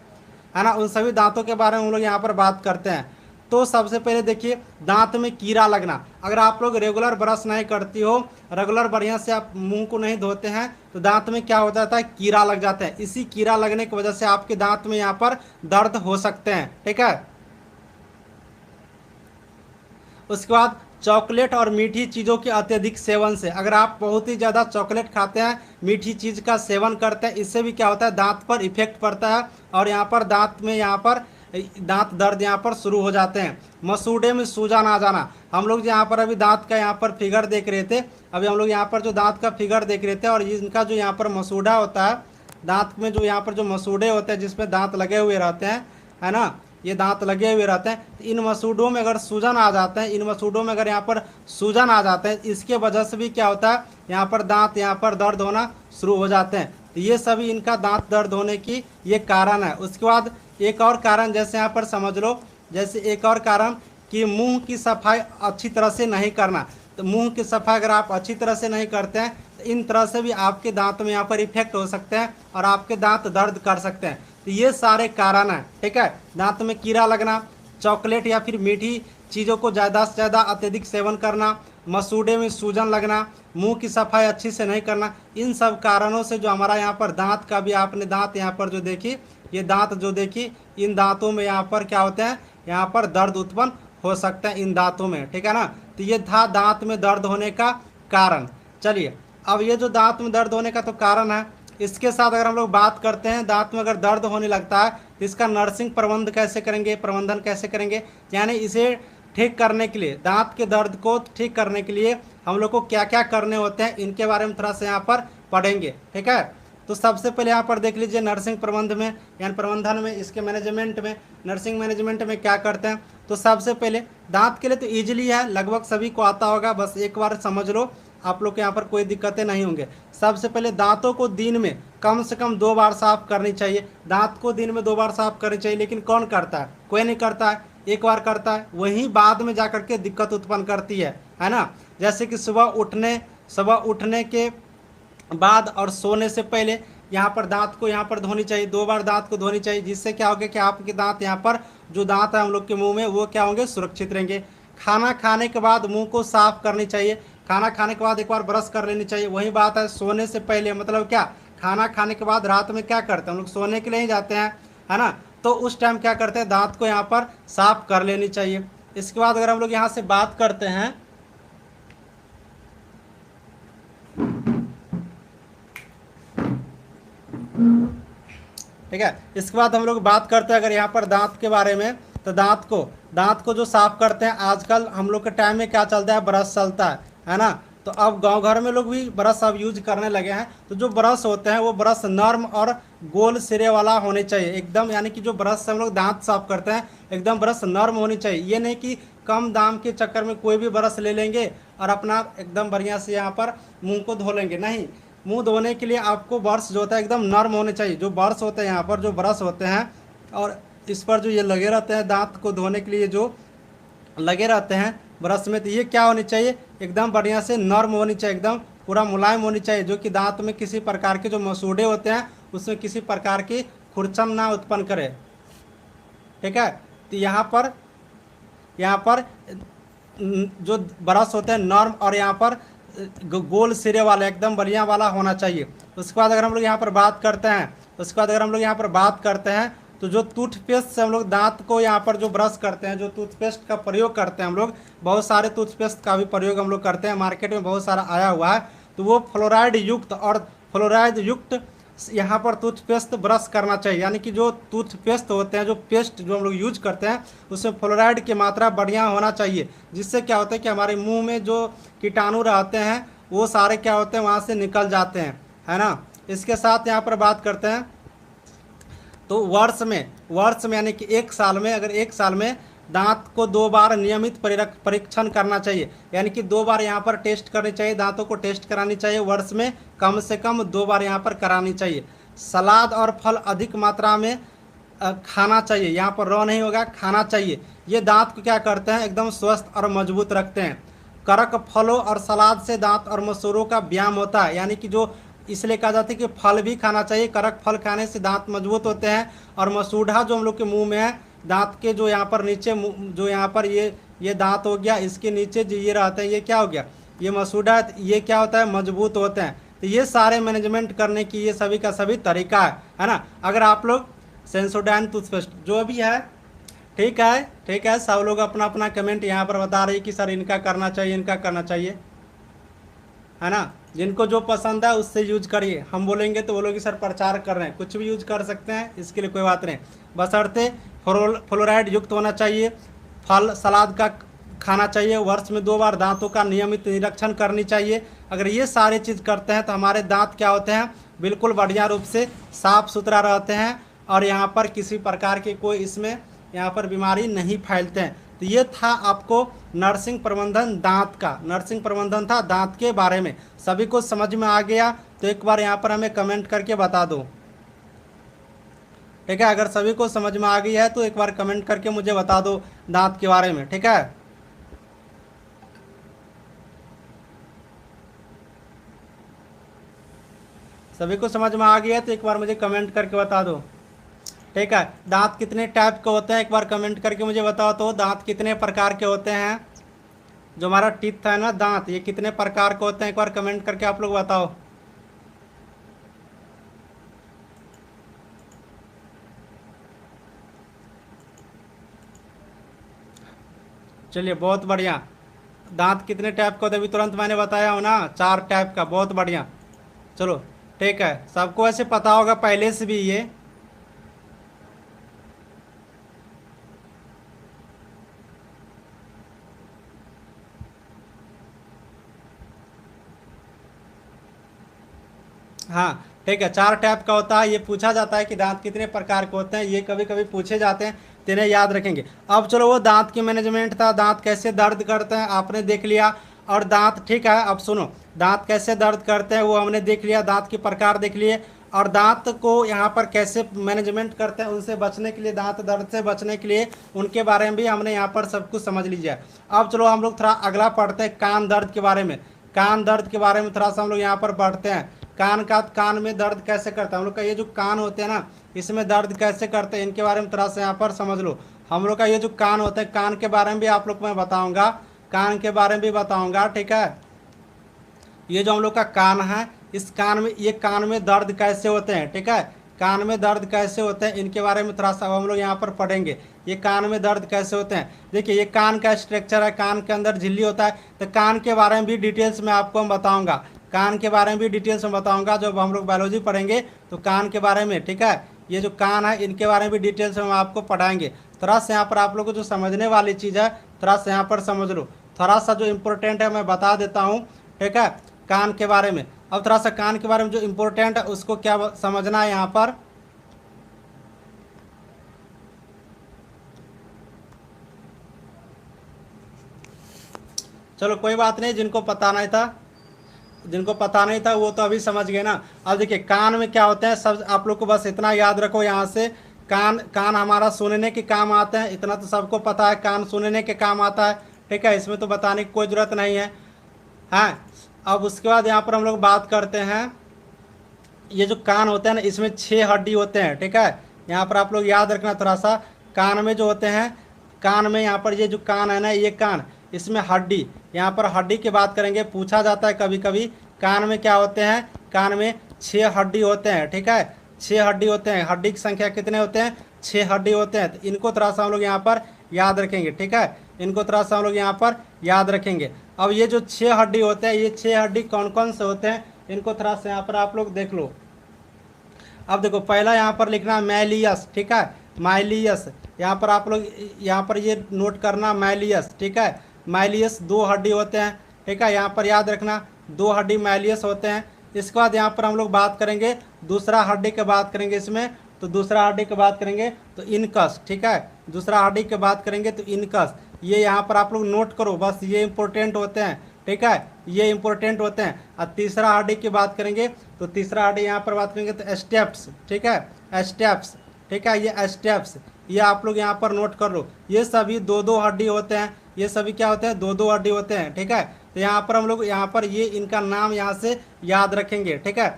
है ना, उन सभी दांतों के बारे में हम लोग यहाँ पर बात करते हैं। तो सबसे पहले देखिए दांत में कीड़ा लगना। अगर आप लोग रेगुलर ब्रश नहीं करती हो, रेगुलर बढ़िया से आप मुंह को नहीं धोते हैं, तो दांत में क्या हो जाता है, कीड़ा लग जाता है। इसी कीड़ा लगने की वजह से आपके दांत में यहाँ पर दर्द हो सकते हैं। ठीक है, उसके बाद चॉकलेट और मीठी चीज़ों के अत्यधिक सेवन से, अगर आप बहुत ही ज़्यादा चॉकलेट खाते हैं, मीठी चीज़ का सेवन करते हैं, इससे भी क्या होता है, दांत पर इफेक्ट पड़ता है और यहाँ पर दांत में यहाँ पर दांत दर्द यहाँ पर शुरू हो जाते हैं। मसूड़े में सूजन आ जाना। हम लोग यहाँ पर अभी दांत का यहाँ पर फिगर देख रहे थे, अभी हम लोग यहाँ पर जो दांत का फिगर देख रहे थे, और इनका जो यहाँ पर मसूड़ा होता है, दांत में जो यहाँ पर जो मसूड़े होते हैं जिसमें दांत लगे हुए रहते हैं, है ना, ये दांत लगे हुए रहते हैं, तो इन मसूड़ों में अगर सूजन आ जाते हैं, इन मसूड़ों में अगर यहाँ पर सूजन आ जाते हैं, इसके वजह से भी क्या होता है, यहाँ पर दांत यहाँ पर दर्द होना शुरू हो जाते हैं। तो ये सभी इनका दांत दर्द होने की ये कारण है। उसके बाद एक और कारण जैसे यहाँ पर समझ लो, जैसे एक और कारण कि मुंह की सफाई अच्छी तरह से नहीं करना। तो मुंह की सफाई अगर आप अच्छी तरह से नहीं करते हैं तो इन तरह से भी आपके दांत में यहाँ पर इफेक्ट हो सकते हैं और आपके दांत दर्द कर सकते हैं। तो ये सारे कारण हैं, ठीक है। दांत में कीड़ा लगना, चॉकलेट या फिर मीठी चीज़ों को ज़्यादा से ज़्यादा अत्यधिक सेवन करना, मसूड़े में सूजन लगना, मुंह की सफाई अच्छी से नहीं करना, इन सब कारणों से जो हमारा यहाँ पर दांत का भी आपने दांत यहाँ पर जो देखी, ये दांत जो देखी, इन दांतों में यहाँ पर क्या होते हैं, यहाँ पर दर्द उत्पन्न हो सकता है इन दांतों में, ठीक है ना। तो ये था दांत में दर्द होने का कारण। चलिए अब ये जो दांत में दर्द होने का तो कारण है, इसके साथ अगर हम लोग बात करते हैं दांत में अगर दर्द होने लगता है तो इसका नर्सिंग प्रबंध कैसे करेंगे, प्रबंधन कैसे करेंगे, यानी इसे ठीक करने के लिए, दांत के दर्द को ठीक करने के लिए हम लोग को क्या क्या करने होते हैं, इनके बारे में थोड़ा सा यहाँ पर पढ़ेंगे, ठीक है। तो सबसे पहले यहाँ पर देख लीजिए नर्सिंग प्रबंध में यानी प्रबंधन में, इसके मैनेजमेंट में, नर्सिंग मैनेजमेंट में क्या करते हैं। तो सबसे पहले दांत के लिए तो ईजिली है, लगभग सभी को आता होगा, बस एक बार समझ लो, आप लोग के यहाँ पर कोई दिक्कतें नहीं होंगे। सबसे पहले दांतों को दिन में कम से कम 2 बार साफ करनी चाहिए। दांत को दिन में 2 बार साफ करनी चाहिए, लेकिन कौन करता है, कोई नहीं करता है, एक बार करता है, वहीं बाद में जाकर के दिक्कत उत्पन्न करती है ना। जैसे कि सुबह उठने के बाद और सोने से पहले यहाँ पर दांत को यहाँ पर धोनी चाहिए, 2 बार दांत को धोनी चाहिए, जिससे क्या होगा कि आपके दांत यहाँ पर जो दांत है हम लोग के मुंह में वो क्या होंगे, सुरक्षित रहेंगे। खाना खाने के बाद मुंह को साफ करनी चाहिए, खाना खाने के बाद एक बार ब्रश कर लेनी चाहिए। वही बात है सोने से पहले, मतलब क्या, खाना खाने के बाद रात में क्या करते हैं हम लोग, सोने के लिए ही जाते हैं, है ना। तो उस टाइम क्या करते हैं, दांत को यहाँ पर साफ कर लेनी चाहिए। इसके बाद अगर हम लोग यहाँ से बात करते हैं, ठीक है, इसके बाद हम लोग बात करते हैं अगर यहाँ पर दांत के बारे में, तो दांत को जो साफ करते हैं, आजकल हम लोग के टाइम में क्या चलता है, ब्रश चलता है ना। तो अब गांव घर में लोग भी ब्रश अब यूज करने लगे हैं। तो जो ब्रश होते हैं वो ब्रश नर्म और गोल सिरे वाला होने चाहिए एकदम, यानी कि जो ब्रश से हम लोग दांत साफ करते हैं एकदम ब्रश नर्म होनी चाहिए। ये नहीं कि कम दाम के चक्कर में कोई भी ब्रश ले लेंगे और अपना एकदम बढ़िया से यहाँ पर मुंह को धो लेंगे, नहीं। मुंह धोने के लिए आपको ब्रश जो होता है एकदम नर्म होने चाहिए। जो ब्रश होते हैं यहाँ पर जो ब्रश होते हैं और इस पर जो ये लगे रहते हैं दांत को धोने के लिए जो लगे रहते हैं ब्रश में, तो ये क्या होनी चाहिए, एकदम बढ़िया से नर्म होनी चाहिए, एकदम पूरा मुलायम होनी चाहिए, जो कि दांत में किसी प्रकार के जो मसूड़े होते हैं उसमें किसी प्रकार की खुरचन ना उत्पन्न करे, ठीक है। तो यहाँ पर जो ब्रश होते हैं नर्म और यहाँ पर गोल सिरे वाला एकदम बढ़िया वाला होना चाहिए। उसके बाद अगर हम लोग यहाँ पर बात करते हैं तो जो टूथपेस्ट से हम लोग दांत को यहाँ पर जो ब्रश करते हैं, जो टूथपेस्ट का प्रयोग करते हैं हम लोग, बहुत सारे टूथपेस्ट का भी प्रयोग हम लोग करते हैं, मार्केट में बहुत सारा आया हुआ है। तो वो फ्लोराइड युक्त यहाँ पर टूथपेस्ट ब्रश करना चाहिए, यानी कि जो टूथपेस्ट होते हैं, जो पेस्ट जो हम लोग यूज करते हैं उसमें फ्लोराइड की मात्रा बढ़िया होना चाहिए, जिससे क्या होता है कि हमारे मुंह में जो कीटाणु रहते हैं वो सारे क्या होते हैं वहाँ से निकल जाते हैं, है ना। इसके साथ यहाँ पर बात करते हैं तो वर्ष में यानी कि एक साल में दांत को 2 बार नियमित परीक्षण करना चाहिए, यानी कि 2 बार यहाँ पर टेस्ट करनी चाहिए, दांतों को टेस्ट करानी चाहिए, वर्ष में कम से कम 2 बार यहाँ पर करानी चाहिए। सलाद और फल अधिक मात्रा में खाना चाहिए, यहाँ पर रॉ नहीं होगा, खाना चाहिए। ये दांत को क्या करते हैं, एकदम स्वस्थ और मजबूत रखते हैं। कड़क फलों और सलाद से दांत और मसूड़ों का व्यायाम होता है, यानी कि जो इसलिए कहा जाता है कि फल भी खाना चाहिए, कड़क फल खाने से दांत मजबूत होते हैं। और मसूड़ा जो हम लोग के मुंह में है, दांत के जो यहाँ पर नीचे जो यहाँ पर ये दांत हो गया, इसके नीचे जो ये रहते हैं, ये क्या हो गया, ये मसूड़ा, ये क्या होता है, मजबूत होते हैं। तो ये सारे मैनेजमेंट करने की ये सभी का सभी तरीका है ना। अगर आप लोग सेंसोडाइन टूथपेस्ट जो भी है, ठीक है, सब लोग अपना अपना कमेंट यहाँ पर बता रही कि सर इनका करना चाहिए, है ना। जिनको जो पसंद है उससे यूज करिए, हम बोलेंगे तो बोलोगे सर प्रचार कर रहे हैं, कुछ भी यूज कर सकते हैं, इसके लिए कोई बात नहीं, बशर्ते फ्लोराइड युक्त होना चाहिए। फल सलाद का खाना चाहिए, वर्ष में 2 बार दांतों का नियमित निरीक्षण करनी चाहिए। अगर ये सारे चीज़ करते हैं तो हमारे दांत क्या होते हैं, बिल्कुल बढ़िया रूप से साफ सुथरा रहते हैं और यहाँ पर किसी प्रकार की कोई इसमें यहाँ पर बीमारी नहीं फैलते हैं। तो ये था आपको नर्सिंग प्रबंधन था दांत के बारे में, सभी को समझ में आ गया। तो एक बार यहाँ पर हमें कमेंट करके बता दो। ठीक है, अगर सभी को समझ में आ गई है तो एक बार कमेंट करके मुझे बता दो दांत के बारे में। ठीक है, सभी को समझ में आ गया है तो एक बार मुझे कमेंट करके बता दो। ठीक है, दांत कितने टाइप के होते हैं एक बार कमेंट करके मुझे बताओ तो। दांत कितने प्रकार के होते हैं, जो हमारा टीथ है ना दांत, ये कितने प्रकार के होते हैं एक बार कमेंट करके आप लोग बताओ। चलिए बहुत बढ़िया। दांत कितने टाइप का होता है अभी तुरंत मैंने बताया हो ना, 4 टाइप का। बहुत बढ़िया, चलो ठीक है, सबको ऐसे पता होगा पहले से भी ये। हाँ ठीक है, 4 टाइप का होता है। ये पूछा जाता है कि दांत कितने प्रकार के होते हैं, ये कभी कभी पूछे जाते हैं, तेरे याद रखेंगे। अब चलो, वो दांत की मैनेजमेंट था, दांत कैसे दर्द करते हैं आपने देख लिया। और दांत, ठीक है अब सुनो, दांत कैसे दर्द करते हैं वो हमने देख लिया, दांत के प्रकार देख लिए। और दांत को यहाँ पर कैसे मैनेजमेंट करते हैं, उनसे बचने के लिए, दांत दर्द से बचने के लिए, उनके बारे में भी हमने यहाँ पर सब कुछ समझ लीजिए। अब चलो हम लोग थोड़ा अगला पढ़ते हैं, कान दर्द के बारे में। कान दर्द के बारे में थोड़ा सा हम लोग यहाँ पर पढ़ते हैं। कान में दर्द कैसे करता है, हम लोग का ये जो कान होते हैं ना, इसमें दर्द कैसे करते हैं, इनके बारे में थोड़ा सा यहाँ पर समझ लो। हम लोग का ये जो कान होता है, कान के बारे में भी आप लोग को मैं बताऊंगा, कान के बारे में भी बताऊंगा। ठीक है, ये जो हम लोग का कान है, इस कान में, ये कान में दर्द कैसे होते हैं। ठीक है, कान में दर्द कैसे होते हैं इनके बारे में थोड़ा सा हम लोग यहाँ पर पढ़ेंगे। ये कान में दर्द कैसे होते हैं, देखिए ये कान का स्ट्रक्चर है, कान के अंदर झिल्ली होता है। तो कान के बारे में भी डिटेल्स में आपको हम बताऊंगा, कान के बारे में भी डिटेल्स में बताऊंगा जब हम लोग बायोलॉजी पढ़ेंगे तो कान के बारे में। ठीक है, ये जो कान है इनके बारे में भी डिटेल्स में हम आपको पढ़ाएंगे। थोड़ा सा यहाँ पर आप लोग को जो समझने वाली चीज़ है थोड़ा सा यहाँ पर समझ लो, थोड़ा सा जो इम्पोर्टेंट है मैं बता देता हूँ। ठीक है, कान के बारे में, अब थोड़ा सा कान के बारे में जो इम्पोर्टेंट है उसको क्या समझना है यहाँ पर। चलो कोई बात नहीं, जिनको पता नहीं था, जिनको पता नहीं था वो तो अभी समझ गए ना। अब देखिए कान में क्या होते हैं, सब आप लोग को बस इतना याद रखो यहाँ से। कान कान हमारा सुनने के काम आते हैं, इतना तो सबको पता है, कान सुनने के काम आता है। ठीक है, इसमें तो बताने की कोई ज़रूरत नहीं है। हाँ, अब उसके बाद यहाँ पर हम लोग बात करते हैं, ये जो कान होते हैं ना, इसमें 6 हड्डी होते हैं। ठीक है, यहाँ पर आप लोग याद रखना थोड़ा सा, कान में जो होते हैं, कान में यहाँ पर ये जो कान है ना, ये कान, इसमें हड्डी, यहाँ पर हड्डी की बात करेंगे, पूछा जाता है कभी कभी। कान में क्या होते हैं, कान में 6 हड्डी होते हैं। ठीक है, 6 हड्डी होते हैं, हड्डी की संख्या कितने होते हैं, 6 हड्डी होते हैं। तो इनको थोड़ा सा हम लोग यहाँ पर याद रखेंगे। ठीक है, इनको थोड़ा सा हम लोग यहाँ पर याद रखेंगे। अब ये जो 6 हड्डी होते हैं, ये 6 हड्डी कौन कौन से होते हैं इनको थोड़ा सा यहाँ पर आप लोग देख लो। अब देखो पहला यहाँ पर लिखना मैलियस। ठीक है, माइलियस, यहाँ पर आप लोग यहाँ पर ये नोट करना मैलियस। ठीक है, मैलियस 2 हड्डी होते हैं। ठीक है, यहाँ पर याद रखना 2 हड्डी मैलियस होते हैं। इसके बाद यहाँ पर हम लोग बात करेंगे दूसरा हड्डी की बात करेंगे इसमें, तो दूसरा हड्डी की बात करेंगे तो इनकस। ठीक है, दूसरा हड्डी की बात करेंगे तो इनकस, ये यहाँ पर आप लोग नोट करो, बस ये इंपॉर्टेंट होते हैं। ठीक है, ये इंपॉर्टेंट होते हैं। और तीसरा हड्डी की बात करेंगे तो तीसरा हड्डी यहाँ पर बात करेंगे तो स्टेप्स। ठीक है, स्टेप्स। ठीक है, ये स्टेप्स, ये आप लोग यहाँ पर नोट कर लो। ये सभी 2-2 हड्डी होते हैं, ये सभी क्या होते हैं, 2-2 हड्डी होते हैं। ठीक है, तो यहाँ पर हम लोग यहाँ पर ये इनका नाम यहाँ से याद रखेंगे। ठीक है,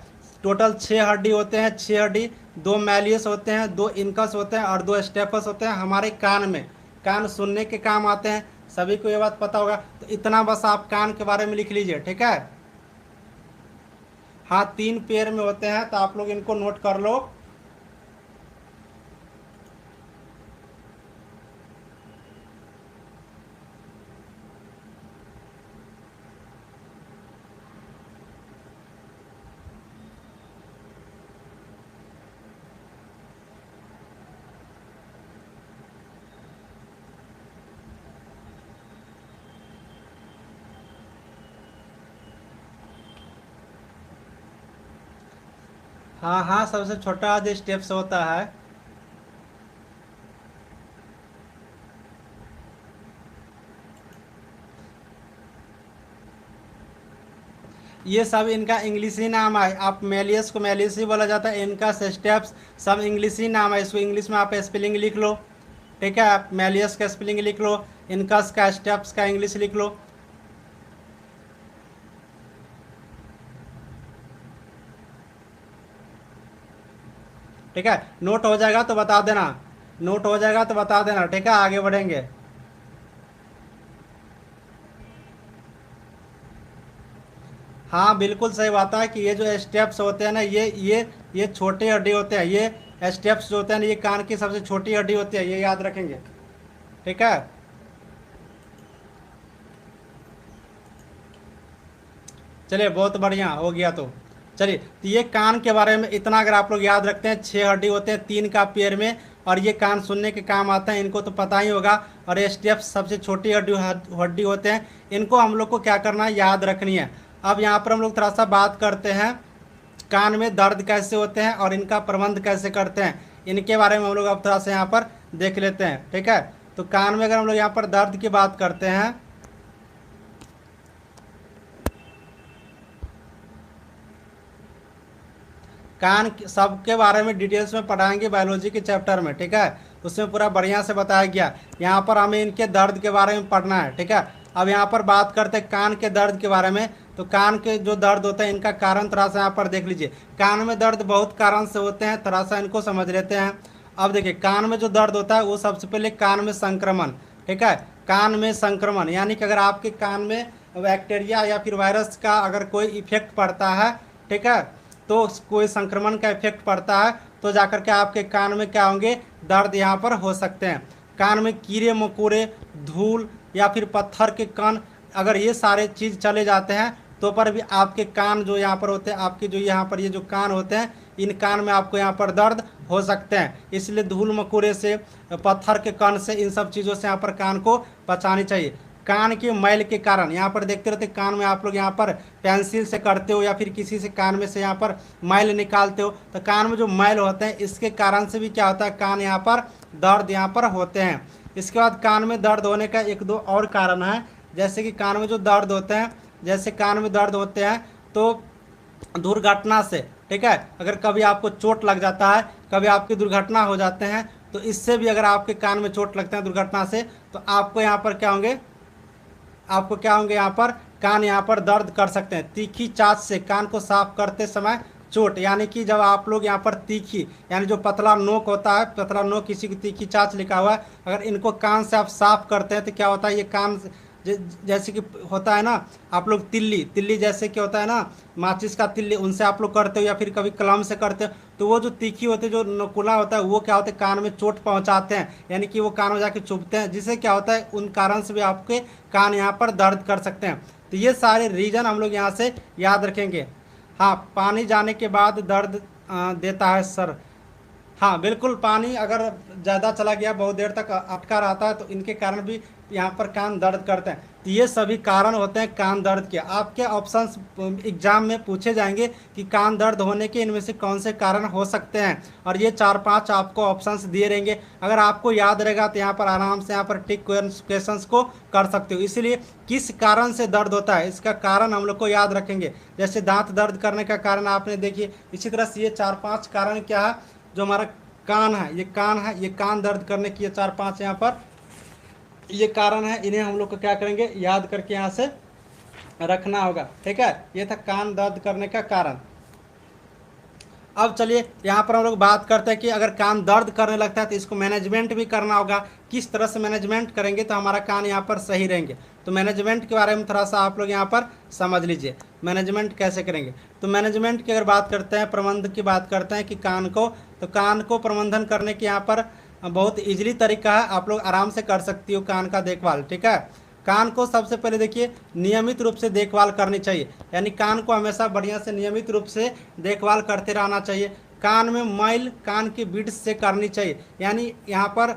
टोटल 6 हड्डी होते हैं, 6 हड्डी, 2 मैलियस होते हैं, 2 इनकस होते हैं और 2 स्टेपस होते हैं हमारे कान में। कान सुनने के काम आते हैं, सभी को ये बात पता होगा। तो इतना बस आप कान के बारे में लिख लीजिए। ठीक है, हाँ 3 पेयर में होते हैं, तो आप लोग इनको नोट कर लो। हाँ हाँ, सबसे छोटा जो स्टेप्स होता है, ये सब इनका इंग्लिशी नाम है। आप मेलियस को मेलियस ही बोला जाता है, इनका स्टेप्स सब इंग्लिशी नाम है। इसको इंग्लिश में आप स्पेलिंग लिख लो, ठीक है। आप मेलियस का स्पेलिंग लिख लो, इनकस का स्टेप्स का इंग्लिश लिख लो। ठीक है, नोट हो जाएगा तो बता देना, नोट हो जाएगा तो बता देना, ठीक है। आगे बढ़ेंगे। हाँ बिल्कुल सही बात है कि ये जो स्टेप्स होते हैं ना, ये छोटे हड्डी होते हैं। ये स्टेप्स जो होते हैं ना, ये कान की सबसे छोटी हड्डी होती है, ये याद रखेंगे, ठीक है। चलिए बहुत बढ़िया हो गया। तो चलिए, तो ये कान के बारे में इतना अगर आप लोग याद रखते हैं, 6 हड्डी होते हैं 3 का पेयर में, और ये कान सुनने के काम आते हैं, इनको तो पता ही होगा। और ये स्टेप्स सबसे छोटी हड्डी हड्डी होते हैं, इनको हम लोग को क्या करना है, याद रखनी है। अब यहाँ पर हम लोग थोड़ा सा बात करते हैं कान में दर्द कैसे होते हैं और इनका प्रबंध कैसे करते हैं, इनके बारे में हम लोग अब थोड़ा सा यहाँ पर देख लेते हैं, ठीक है। तो कान में अगर हम लोग यहाँ पर दर्द की बात करते हैं, कान सबके बारे में डिटेल्स में पढ़ाएंगे बायोलॉजी के चैप्टर में, ठीक है। उसमें पूरा बढ़िया से बताया गया। यहाँ पर हमें इनके दर्द के बारे में पढ़ना है, ठीक है। अब यहाँ पर बात करते हैं कान के दर्द के बारे में। तो कान के जो दर्द होता है, इनका कारण थोड़ा सा यहाँ पर देख लीजिए। कान में दर्द बहुत कारण से होते हैं, थोड़ा सा इनको समझ लेते हैं। अब देखिए, कान में जो दर्द होता है वो सबसे पहले कान में संक्रमण, ठीक है। कान में संक्रमण यानी कि अगर आपके कान में बैक्टीरिया या फिर वायरस का अगर कोई इफेक्ट पड़ता है, ठीक है, तो कोई संक्रमण का इफेक्ट पड़ता है, तो जाकर के आपके कान में क्या होंगे, दर्द यहाँ पर हो सकते हैं। कान में कीड़े मकोड़े, धूल या फिर पत्थर के कण, अगर ये सारे चीज़ चले जाते हैं तो पर भी आपके कान जो यहाँ पर होते हैं, आपके जो यहाँ पर ये जो कान होते हैं, इन कान में आपको यहाँ पर दर्द हो सकते हैं। इसलिए धूल मकोड़े से, पत्थर के कण से, इन सब चीज़ों से यहाँ पर कान को बचानी चाहिए। कान के मैल के कारण यहाँ पर देखते रहते, कान में आप लोग यहाँ पर पेंसिल से करते हो या फिर किसी से कान में से यहाँ पर मैल निकालते हो, तो कान में जो मैल होते हैं इसके कारण से भी क्या होता है, कान यहाँ पर दर्द यहाँ पर होते हैं। इसके बाद कान में दर्द होने का एक दो और कारण है, जैसे कि कान में जो दर्द होते हैं, जैसे कान में दर्द होते हैं तो दुर्घटना से, ठीक है, अगर कभी आपको चोट लग जाता है, कभी आपकी दुर्घटना हो जाते हैं, तो इससे भी अगर आपके कान में चोट लगता है दुर्घटना से, तो आपको यहाँ पर क्या होंगे, आपको क्या होंगे, यहाँ पर कान यहाँ पर दर्द कर सकते हैं। तीखी चाच से कान को साफ करते समय चोट, यानी कि जब आप लोग यहाँ पर तीखी, यानी जो पतला नोक होता है, पतला नोक किसी की तीखी चाच लिखा हुआ है, अगर इनको कान से आप साफ करते हैं तो क्या होता है, ये कान जैसे कि होता है ना, आप लोग तिल्ली तिल्ली जैसे कि होता है ना, माचिस का तिल्ली, उनसे आप लोग करते हो या फिर कभी कलम से करते हो, तो वो जो तीखी होती है, जो नकुला होता है, वो क्या होता है, कान में चोट पहुंचाते हैं, यानी कि वो कान में जाके चुभते हैं, जिससे क्या होता है, उन कारण से भी आपके कान यहाँ पर दर्द कर सकते हैं। तो ये सारे रीजन हम लोग यहाँ से याद रखेंगे। हाँ, पानी जाने के बाद दर्द देता है सर। हाँ बिल्कुल, पानी अगर ज़्यादा चला गया, बहुत देर तक अटका रहता है, तो इनके कारण भी यहाँ पर कान दर्द करते हैं। तो ये सभी कारण होते हैं कान दर्द के। आपके ऑप्शंस एग्जाम में पूछे जाएंगे कि कान दर्द होने के इनमें से कौन से कारण हो सकते हैं, और ये 4-5 आपको ऑप्शंस दिए रहेंगे। अगर आपको याद रहेगा तो यहाँ पर आराम से यहाँ पर टिक क्वेश्चंस को कर सकते हो। इसलिए किस कारण से दर्द होता है, इसका कारण हम लोग को याद रखेंगे। जैसे दांत दर्द करने का कारण आपने देखिए, इसी तरह से ये 4-5 कारण क्या है, जो हमारा कान है, ये कान है, ये कान दर्द करने की ये 4-5 यहाँ पर ये कारण है, इन्हें हम लोग को क्या करेंगे, याद करके यहाँ से रखना होगा, ठीक है। ये था कान दर्द करने का कारण। अब चलिए यहाँ पर हम लोग बात करते हैं कि अगर कान दर्द करने लगता है तो इसको मैनेजमेंट भी करना होगा। किस तरह से मैनेजमेंट करेंगे तो हमारा कान यहाँ पर सही रहेंगे, तो मैनेजमेंट के बारे में थोड़ा सा आप लोग यहाँ पर समझ लीजिए, मैनेजमेंट कैसे करेंगे। तो मैनेजमेंट की अगर बात करते हैं, प्रबंध की बात करते हैं कि कान को, तो कान को प्रबंधन करने के यहाँ पर बहुत ईजिली तरीका है, आप लोग आराम से कर सकती हो कान का देखभाल, ठीक है। कान को सबसे पहले देखिए नियमित रूप से देखभाल करनी चाहिए, यानी कान को हमेशा बढ़िया से नियमित रूप से देखभाल करते रहना चाहिए। कान में मैल कान की बिड्स से करनी चाहिए, यानी यहाँ पर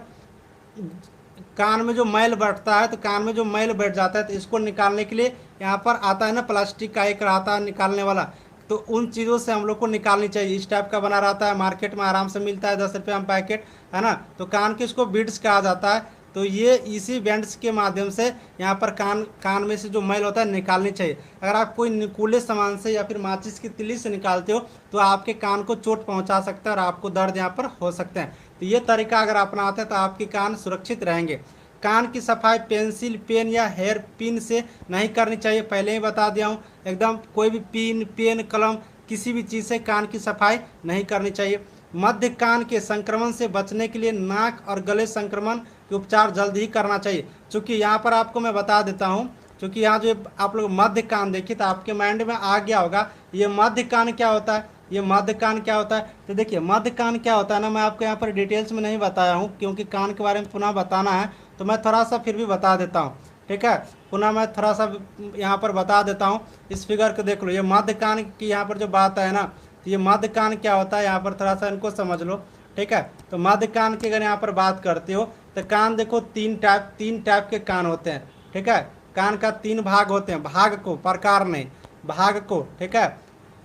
कान में जो मैल बैठता है, तो कान में जो मैल बैठ जाता है तो इसको निकालने के लिए यहाँ पर आता है ना, प्लास्टिक का एक आता है निकालने वाला, तो उन चीज़ों से हम लोग को निकालनी चाहिए। इस टाइप का बना रहता है, मार्केट में आराम से मिलता है, 10 रुपये में पैकेट है ना। तो कान के इसको बिड्स कहा जाता है। तो ये इसी बैंड्स के माध्यम से यहाँ पर कान में से जो मैल होता है निकालनी चाहिए। अगर आप कोई नुकीले सामान से या फिर माचिस की तिल्ली से निकालते हो तो आपके कान को चोट पहुँचा सकता है और आपको दर्द यहाँ पर हो सकते हैं। तो ये तरीका अगर अपनाते हैं तो आपके कान सुरक्षित रहेंगे। कान की सफाई पेंसिल पेन या हेयर पिन से नहीं करनी चाहिए, पहले ही बता दिया हूँ। एकदम कोई भी पिन पेन कलम किसी भी चीज़ से कान की सफाई नहीं करनी चाहिए। मध्य कान के संक्रमण से बचने के लिए नाक और गले संक्रमण के उपचार जल्द ही करना चाहिए। चूँकि यहाँ पर आपको मैं बता देता हूँ, क्योंकि यहाँ जो आप लोग मध्य कान देखिए तो आपके माइंड में आ गया होगा ये मध्य कान क्या होता है, ये मध्य कान क्या होता है। तो देखिए मध्य कान क्या होता है ना, मैं आपको यहाँ पर डिटेल्स में नहीं बताया हूँ क्योंकि कान के बारे में पुनः बताना है, तो मैं थोड़ा सा फिर भी बता देता हूँ। ठीक है, पुनः मैं थोड़ा सा यहाँ पर बता देता हूँ। इस फिगर को देख लो, ये मध्य कान की यहाँ पर जो बात है ना, तो ये मध्य कान क्या होता है यहाँ पर थोड़ा सा इनको समझ लो। ठीक है, तो मध्य कान की अगर यहाँ पर बात करते हो तो कान देखो तीन टाइप के कान होते हैं। ठीक है, कान का तीन भाग होते हैं, भाग को प्रकार नहीं, भाग को। ठीक है,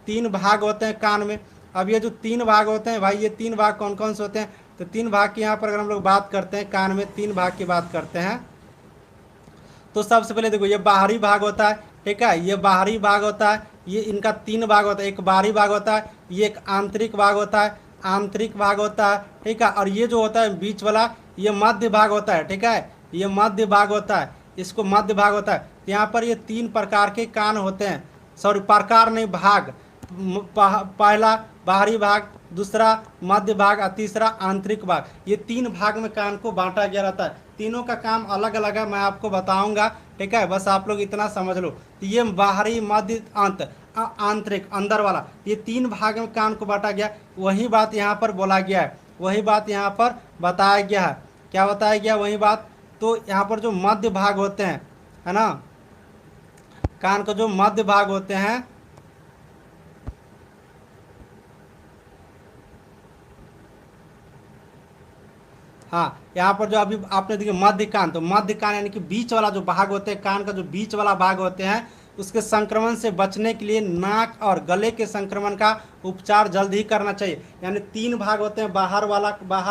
तीन भाग होते हैं कान में। अब ये जो तीन भाग होते हैं भाई, ये तीन भाग कौन कौन से होते हैं, तो तीन भाग की यहाँ पर अगर हम लोग बात करते हैं, कान में तीन भाग की बात करते हैं तो सबसे पहले देखो ये बाहरी भाग होता है। ठीक है, ये बाहरी भाग होता है, ये इनका तीन भाग होता है, एक बाहरी भाग होता है, ये एक आंतरिक भाग होता है, आंतरिक भाग होता है। ठीक है, और ये जो होता है बीच वाला ये मध्य भाग होता है। ठीक है, ये मध्य भाग होता है, इसको मध्य भाग होता है। यहाँ पर ये तीन प्रकार के कान होते हैं, सॉरी प्रकार नहीं भाग, पहला बाहरी भाग, दूसरा मध्य भाग और तीसरा आंतरिक भाग। ये तीन भाग में कान को बांटा गया रहता है, तीनों का काम अलग अलग है, मैं आपको बताऊंगा। ठीक है, बस आप लोग इतना समझ लो। तो ये बाहरी मध्य आंतरिक अंदर वाला, ये तीन भाग में कान को बांटा गया। वही बात यहाँ पर बोला गया है, वही बात यहाँ पर बताया गया है। क्या बताया गया वही बात। तो यहाँ पर जो मध्य भाग होते हैं है ना, कान का जो मध्य भाग होते हैं, हाँ यहाँ पर जो अभी आपने देखिए मध्य कान, तो मध्य कान यानी कि बीच वाला जो भाग होते हैं, कान का जो बीच वाला भाग होते हैं, उसके संक्रमण से बचने के लिए नाक और गले के संक्रमण का उपचार जल्द ही करना चाहिए। यानी तीन भाग होते हैं, बाहर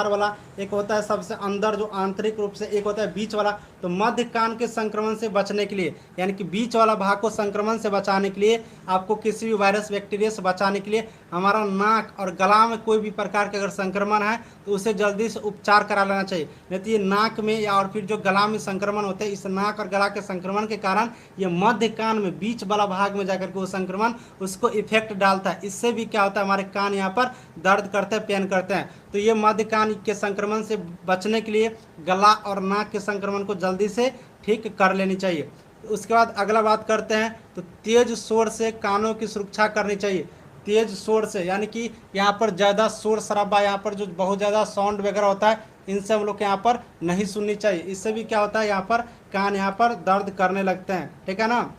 वाला एक होता है सबसे अंदर जो आंतरिक रूप से, एक होता है बीच वाला। तो मध्य कान के संक्रमण से बचने के लिए यानी कि बीच वाला भाग को संक्रमण से बचाने के लिए, आपको किसी भी वायरस बैक्टीरिया से बचाने के लिए हमारा नाक और गला में कोई भी प्रकार के अगर संक्रमण है तो उसे जल्दी से उपचार करा लेना चाहिए। नहीं तो ये नाक में या और फिर जो गला में संक्रमण होते हैं, इस नाक और गला के संक्रमण के कारण ये मध्य कान में बीच वाला भाग में जाकर के वो संक्रमण उसको इफेक्ट डालता है। इससे भी क्या होता है, हमारे कान यहाँ पर दर्द करते हैं, पेन करते हैं। तो ये मध्य कान के संक्रमण से बचने के लिए गला और नाक के संक्रमण को जल्दी से ठीक कर लेनी चाहिए। उसके बाद अगला बात करते हैं, तो तेज शोर से कानों की सुरक्षा करनी चाहिए। तेज शोर से यानी कि यहाँ पर ज़्यादा शोर शराबा, यहाँ पर जो बहुत ज़्यादा साउंड वगैरह होता है, इनसे हम लोग के यहाँ पर नहीं सुननी चाहिए। इससे भी क्या होता है, यहाँ पर कान यहाँ पर दर्द करने लगते हैं। ठीक है ना,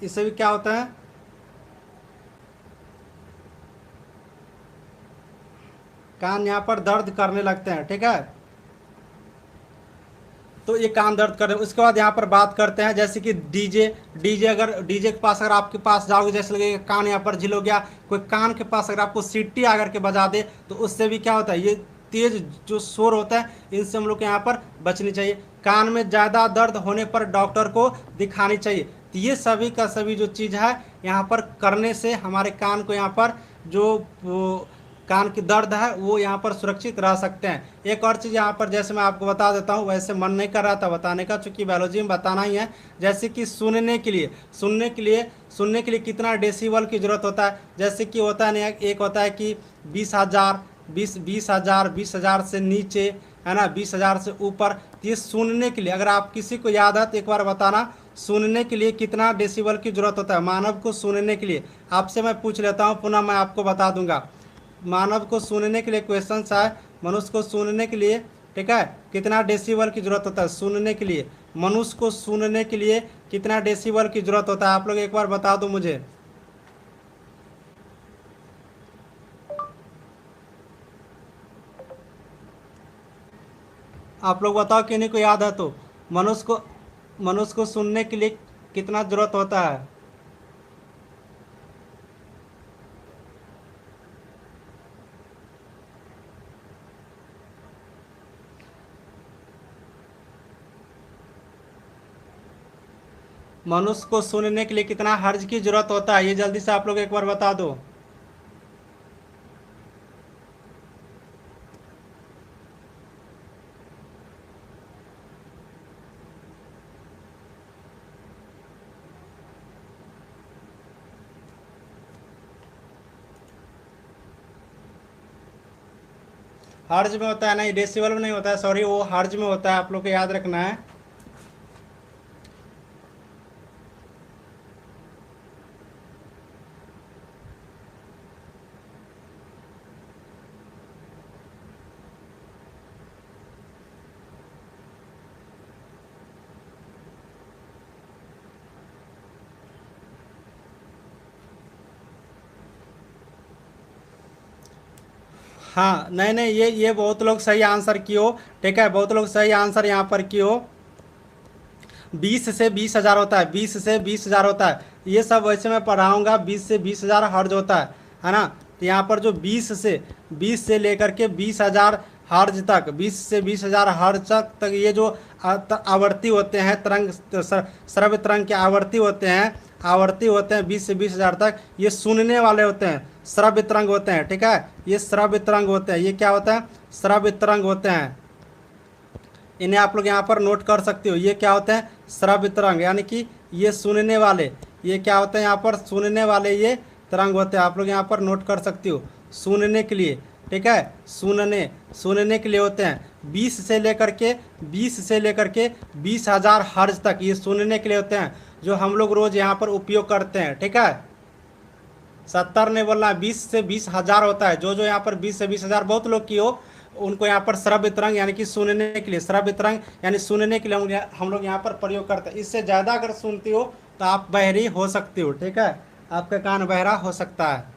इससे भी क्या होता है, कान यहाँ पर दर्द करने लगते हैं। ठीक है, तो ये कान दर्द कर रहे हैं। उसके बाद यहाँ पर बात करते हैं जैसे कि डीजे अगर डीजे के पास अगर आपके पास जाओगे, जैसे लगेगा कान यहाँ पर झिल हो गया, कोई कान के पास अगर आपको सीटी आकर के बजा दे तो उससे भी क्या होता है, ये तेज जो शोर होता है इनसे हम लोग के यहाँ पर बचनी चाहिए। कान में ज़्यादा दर्द होने पर डॉक्टर को दिखानी चाहिए। तो ये सभी का सभी जो चीज़ है यहाँ पर करने से हमारे कान को यहाँ पर जो कान की दर्द है वो यहाँ पर सुरक्षित रह सकते हैं। एक और चीज़ यहाँ पर जैसे मैं आपको बता देता हूँ, वैसे मन नहीं कर रहा था बताने का, चूँकि बायोलॉजी में बताना ही है। जैसे कि सुनने के लिए कितना डेसिबल की ज़रूरत होता है। जैसे कि होता है ना, एक होता है कि 20,000 20,000 से नीचे है ना, 20,000 से ऊपर। ये सुनने के लिए अगर आप किसी को याद है तो एक बार बताना, सुनने के लिए कितना डेसिबल की ज़रूरत होता है मानव को सुनने के लिए। आपसे मैं पूछ लेता हूँ, पुनः मैं आपको बता दूंगा। मानव को सुनने के लिए क्वेश्चन है, मनुष्य को सुनने के लिए, ठीक है, कितना डेसिबल की जरूरत होता है सुनने के लिए, मनुष्य को सुनने के लिए कितना डेसिबल की जरूरत होता है, आप लोग एक बार बता दो मुझे। आप लोग बताओ, किन्हीं को याद है तो। मनुष्य को सुनने के लिए कितना जरूरत होता है। मनुष्य को सुनने के लिए कितना हर्ज की जरूरत होता है, ये जल्दी से आप लोग एक बार बता दो। हर्ज में होता है, नहीं डेसिबल में नहीं होता है, सॉरी, वो हर्ज में होता है, आप लोग को याद रखना है। हाँ, नहीं नहीं, ये बहुत लोग सही आंसर किए, ठीक है, बहुत लोग सही आंसर यहाँ पर किए। 20 से 20 हज़ार होता है, 20 से 20 हज़ार होता है, ये सब वैसे मैं पढ़ाऊँगा। 20 से 20 हज़ार हर्ज होता है ना। तो यहाँ पर जो 20 से लेकर के 20 हज़ार हर्ज तक, 20 से 20 हज़ार हर्ज तक ये जो आवर्ती होते हैं, तरंग श्रव्य तरंग के आवर्ती होते हैं, 20 से 20 हज़ार तक, ये सुनने वाले होते हैं, श्रव्य तरंग होते हैं, ठीक है। ये श्रव्य तरंग होते हैं, ये क्या होता है, श्रव्य तरंग होते हैं। इन्हें आप लोग यहाँ पर नोट कर सकते हो, ये क्या होते हैं, श्रव्य तरंग, यानी कि ये सुनने वाले, ये क्या होते हैं यहाँ पर, सुनने वाले ये तरंग होते हैं, आप लोग यहाँ पर नोट कर सकते हो, सुनने के लिए, ठीक है, सुनने के लिए होते हैं। 20 से लेकर के 20 हज़ार हर्ज तक ये सुनने के लिए होते हैं, जो हम लोग रोज यहाँ पर उपयोग करते हैं, ठीक है। 70 नहीं बोलना, 20 से 20 हज़ार होता है, जो जो यहाँ पर 20 से 20 हज़ार बहुत लोग की हो, उनको यहाँ पर श्रव्य तरंग यानी कि सुनने के लिए, श्रव्य तरंग यानी सुनने के लिए हम लोग यहाँ पर प्रयोग करते हैं। इससे ज़्यादा अगर सुनती हो तो आप बहरी हो सकती हो, ठीक है, आपका कान बहरा हो सकता है।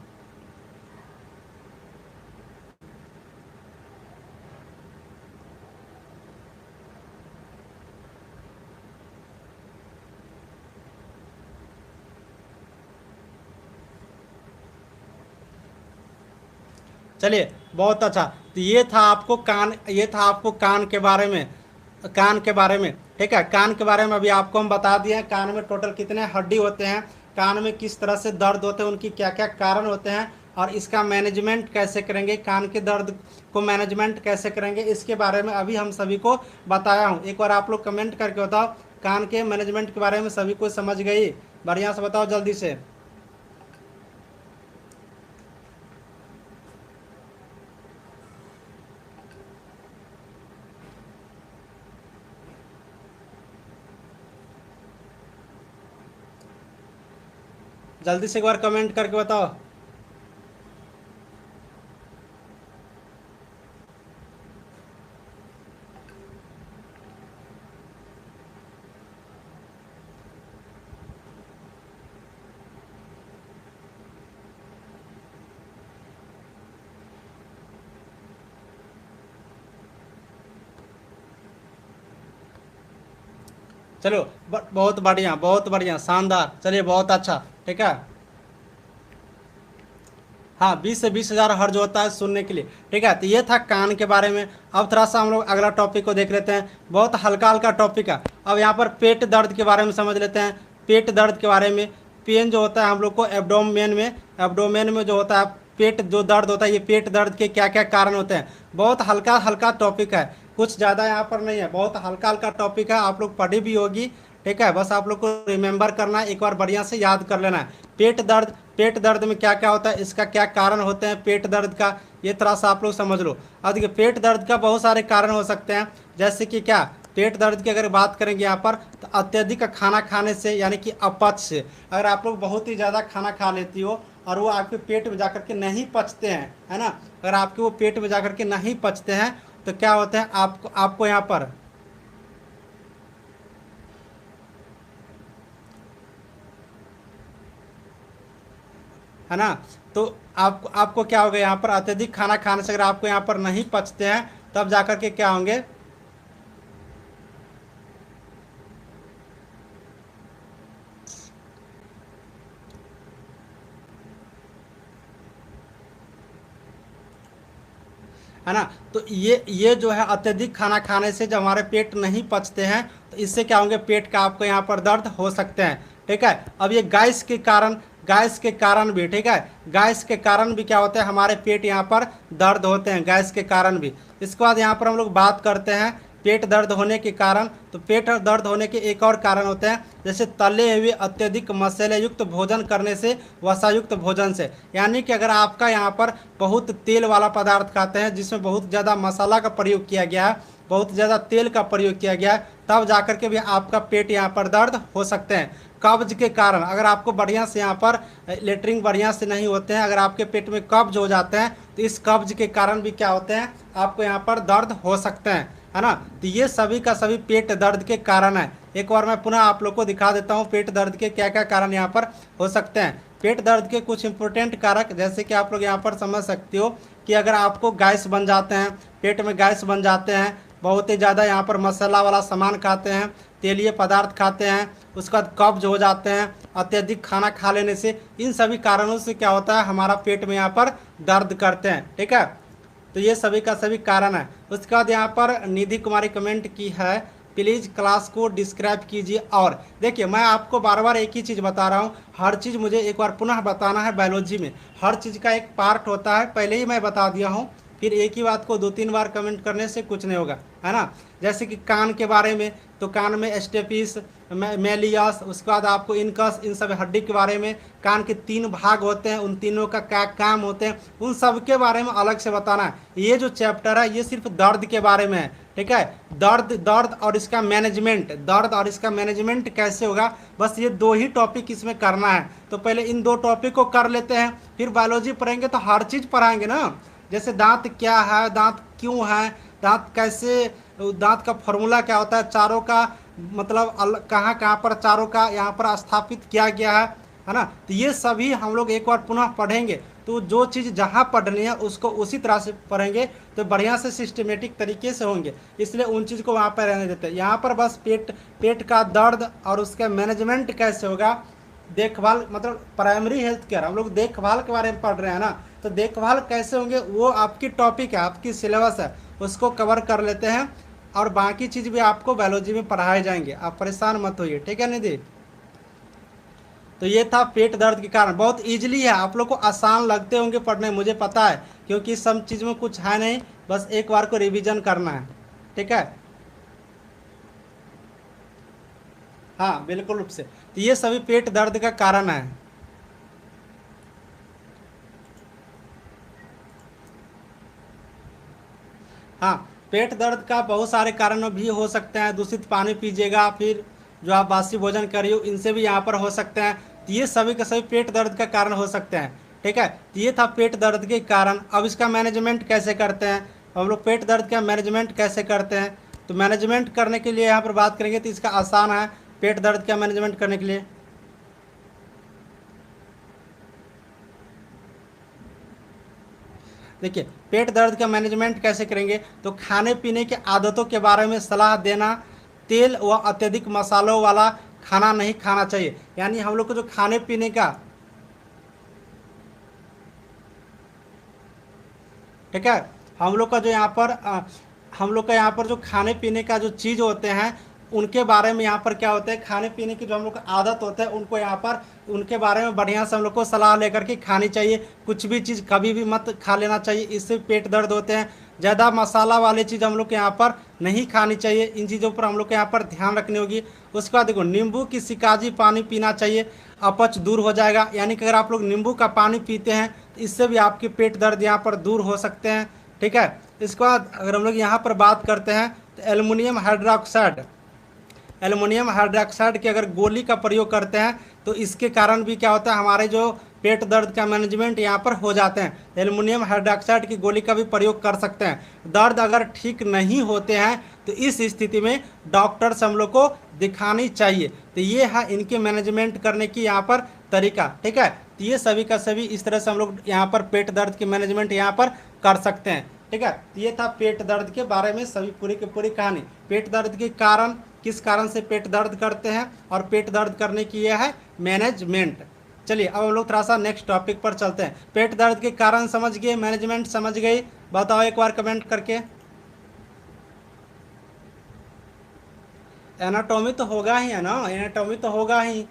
चलिए, बहुत अच्छा। तो ये था आपको कान के बारे में, कान के बारे में, ठीक है। कान के बारे में अभी आपको हम बता दिए हैं, कान में टोटल कितने हड्डी होते हैं, कान में किस तरह से दर्द होते हैं, उनकी क्या क्या कारण होते हैं, और इसका मैनेजमेंट कैसे करेंगे, कान के दर्द को मैनेजमेंट कैसे करेंगे, इसके बारे में अभी हम सभी को बताया हूँ। एक बार आप लोग कमेंट करके बताओ, कान के मैनेजमेंट के बारे में सभी को समझ गई, बढ़िया से बताओ जल्दी से। जल्दी से एक बार कमेंट करके बताओ। चलो, बहुत बढ़िया, शानदार, चलिए बहुत अच्छा, ठीक है। हाँ, 20 से 20 हज़ार हर्ज होता है सुनने के लिए, ठीक है। तो ये था कान के बारे में। अब थोड़ा सा हम लोग अगला टॉपिक को देख लेते हैं, बहुत हल्का हल्का टॉपिक है। अब यहाँ पर पेट दर्द के बारे में समझ लेते हैं। पेट दर्द के बारे में, पेन जो होता है हम लोग को एब्डोमेन में जो होता है पेट जो दर्द होता है, ये पेट दर्द के क्या क्या कारण होते हैं, बहुत हल्का हल्का टॉपिक है, कुछ ज़्यादा यहाँ पर नहीं है, बहुत हल्का हल्का टॉपिक है, आप लोग पढ़ी भी होगी, ठीक है। बस आप लोग को रिमेंबर करना है, एक बार बढ़िया से याद कर लेना है। पेट दर्द में क्या क्या होता है, इसका क्या कारण होते हैं पेट दर्द का, ये थोड़ा सा आप लोग समझ लो। अब देखिए, पेट दर्द का बहुत सारे कारण हो सकते हैं, जैसे कि क्या, पेट दर्द की अगर बात करेंगे यहाँ पर, तो अत्यधिक खाना खाने से, यानी कि अपच से, अगर आप लोग बहुत ही ज़्यादा खाना खा लेती हो और वो आपके पेट में जाकर के नहीं पचते हैं, है ना, अगर आपके वो पेट में जाकर के नहीं पचते हैं, तो क्या होता है, आपको यहाँ पर, है ना, तो आपको क्या होगा, यहाँ पर अत्यधिक खाना खाने से अगर आपको यहाँ पर नहीं पचते हैं, तब जाकर के क्या होंगे, है ना। तो ये जो है अत्यधिक खाना खाने से जब हमारे पेट नहीं पचते हैं, तो इससे क्या होंगे, पेट का आपको यहाँ पर दर्द हो सकते हैं। ठीक है, अब ये गैस के कारण भी, ठीक है, गैस के कारण भी क्या होता है, हमारे पेट यहाँ पर दर्द होते हैं, गैस के कारण भी। इसके बाद यहाँ पर हम लोग बात करते हैं पेट दर्द होने के कारण। तो पेट दर्द होने के एक और कारण होते हैं, जैसे तले हुए अत्यधिक मसाले युक्त भोजन करने से, वसायुक्त भोजन से। यानी कि अगर आपका यहाँ पर बहुत तेल वाला पदार्थ खाते हैं, जिसमें बहुत ज़्यादा मसाला का प्रयोग किया गया है, बहुत ज़्यादा तेल का प्रयोग किया गया है, तब जाकर के भी आपका पेट यहाँ पर दर्द हो सकते हैं। कब्ज के कारण, अगर आपको बढ़िया से यहाँ पर लेटरिन बढ़िया से नहीं होते हैं, अगर आपके पेट में कब्ज हो जाते हैं, तो इस कब्ज के कारण भी क्या होते हैं, आपको यहाँ पर दर्द हो सकते हैं, है ना। तो ये सभी का सभी पेट दर्द के कारण है। एक बार मैं पुनः आप लोग को दिखा देता हूँ पेट दर्द के क्या क्या कारण यहाँ पर हो सकते हैं। पेट दर्द के कुछ इंपॉर्टेंट कारक, जैसे कि आप लोग यहाँ पर समझ सकते हो कि अगर आपको गैस बन जाते हैं, पेट में गैस बन जाते हैं, बहुत ही ज़्यादा यहाँ पर मसाला वाला सामान खाते हैं, तेलीय पदार्थ खाते हैं, उसके बाद कब्ज हो जाते हैं अत्यधिक खाना खा लेने से, इन सभी कारणों से क्या होता है, हमारा पेट में यहाँ पर दर्द करते हैं। ठीक है, तो ये सभी का सभी कारण है। उसके बाद यहाँ पर निधि कुमारी कमेंट की है, प्लीज़ क्लास को डिस्क्राइब कीजिए। और देखिए, मैं आपको बार बार एक ही चीज़ बता रहा हूँ, हर चीज़ मुझे एक बार पुनः बताना है। बायोलॉजी में हर चीज़ का एक पार्ट होता है, पहले ही मैं बता दिया हूँ, फिर एक ही बात को 2-3 बार कमेंट करने से कुछ नहीं होगा, है ना। जैसे कि कान के बारे में, तो कान में स्टेपिस, मेलियस, उसके बाद आपको इनकस, इन सब हड्डी के बारे में, कान के 3 भाग होते हैं, उन तीनों का क्या काम होते हैं, उन सब के बारे में अलग से बताना है। ये जो चैप्टर है ये सिर्फ दर्द के बारे में है। ठीक है, दर्द और इसका मैनेजमेंट, दर्द और इसका मैनेजमेंट कैसे होगा, बस ये 2 ही टॉपिक इसमें करना है। तो पहले इन 2 टॉपिक को कर लेते हैं, फिर बायोलॉजी पढ़ेंगे तो हर चीज़ पढ़ाएंगे ना। जैसे दांत क्या है, दांत क्यों है, दांत कैसे, दांत का फॉर्मूला क्या होता है, चारों का मतलब कहाँ कहाँ पर चारों का यहाँ पर स्थापित किया गया है ना। तो ये सभी हम लोग एक बार पुनः पढ़ेंगे। तो जो चीज़ जहाँ पढ़नी है उसको उसी तरह से पढ़ेंगे तो बढ़िया से सिस्टमेटिक तरीके से होंगे, इसलिए उन चीज़ को वहाँ पर रहने देते हैं। यहाँ पर बस पेट का दर्द और उसका मैनेजमेंट कैसे होगा, देखभाल, मतलब प्राइमरी हेल्थ केयर, हम लोग देखभाल के बारे में पढ़ रहे हैं ना, तो देखभाल कैसे होंगे वो आपकी टॉपिक है, आपकी सिलेबस है, उसको कवर कर लेते हैं। और बाकी चीज़ भी आपको बायोलॉजी में पढ़ाए जाएंगे, आप परेशान मत होइए। ठीक है निधि, तो ये था पेट दर्द के कारण। बहुत इजीली है, आप लोग को आसान लगते होंगे पढ़ने, मुझे पता है, क्योंकि सब चीज़ में कुछ है नहीं, बस एक बार को रिवीजन करना है। ठीक है, हाँ बिल्कुल रूप से, तो ये सभी पेट दर्द का कारण है। हाँ, पेट दर्द का बहुत सारे कारण भी हो सकते हैं, दूषित पानी पीजिएगा, फिर जो आप बासी भोजन करिए इनसे भी यहाँ पर हो सकते हैं। तो ये सभी के सभी पेट दर्द का कारण हो सकते हैं। ठीक है, तो ये था पेट दर्द के कारण। अब इसका मैनेजमेंट कैसे करते हैं, हम लोग पेट दर्द का मैनेजमेंट कैसे करते हैं, तो मैनेजमेंट करने के लिए यहाँ पर बात करेंगे तो इसका आसान है पेट दर्द का मैनेजमेंट करने के लिए। देखिए, पेट दर्द का मैनेजमेंट कैसे करेंगे, तो खाने पीने के आदतों के बारे में सलाह देना। तेल व अत्यधिक मसालों वाला खाना नहीं खाना चाहिए, यानी हम लोग को जो खाने पीने का, ठीक है, हम लोग का जो यहाँ पर हम लोग का यहाँ पर जो खाने पीने का जो चीज़ होते हैं उनके बारे में यहाँ पर क्या होता है, खाने पीने की जो हम लोग का आदत होता है उनको यहाँ पर उनके बारे में बढ़िया से हम लोग को सलाह लेकर के खानी चाहिए। कुछ भी चीज़ कभी भी मत खा लेना चाहिए, इससे पेट दर्द होते हैं। ज़्यादा मसाला वाली चीज़ हम लोग के यहाँ पर नहीं खानी चाहिए, इन चीज़ों पर हम लोग के यहाँ पर ध्यान रखनी होगी। उसके बाद देखो, नींबू की शिकाजी पानी पीना चाहिए, अपच दूर हो जाएगा। यानी कि अगर आप लोग नींबू का पानी पीते हैं तो इससे भी आपके पेट दर्द यहाँ पर दूर हो सकते हैं। ठीक है, इसके बाद अगर हम लोग यहाँ पर बात करते हैं तो एल्युमिनियम हाइड्रोक्साइड की अगर गोली का प्रयोग करते हैं तो इसके कारण भी क्या होता है, हमारे जो पेट दर्द का मैनेजमेंट यहाँ पर हो जाते हैं। एल्युमिनियम हाइड्रोक्साइड की गोली का भी प्रयोग कर सकते हैं। दर्द अगर ठीक नहीं होते हैं तो इस स्थिति में डॉक्टर से हम लोग को दिखानी चाहिए। तो ये है इनके मैनेजमेंट करने की यहाँ पर तरीका। ठीक है, तो ये सभी का सभी इस तरह से हम लोग यहाँ पर पेट दर्द की मैनेजमेंट यहाँ पर कर सकते हैं। ठीक है, तो ये था पेट दर्द के बारे में सभी पूरी की पूरी कहानी। पेट दर्द के कारण, किस कारण से पेट दर्द करते हैं, और पेट दर्द करने की यह है मैनेजमेंट। चलिए अब हम लोग थोड़ा सा नेक्स्ट टॉपिक पर चलते हैं। पेट दर्द के कारण समझ गए, मैनेजमेंट समझ गए, बताओ एक बार कमेंट करके। एनाटॉमी तो होगा ही है ना, एनाटॉमी तो होगा ही।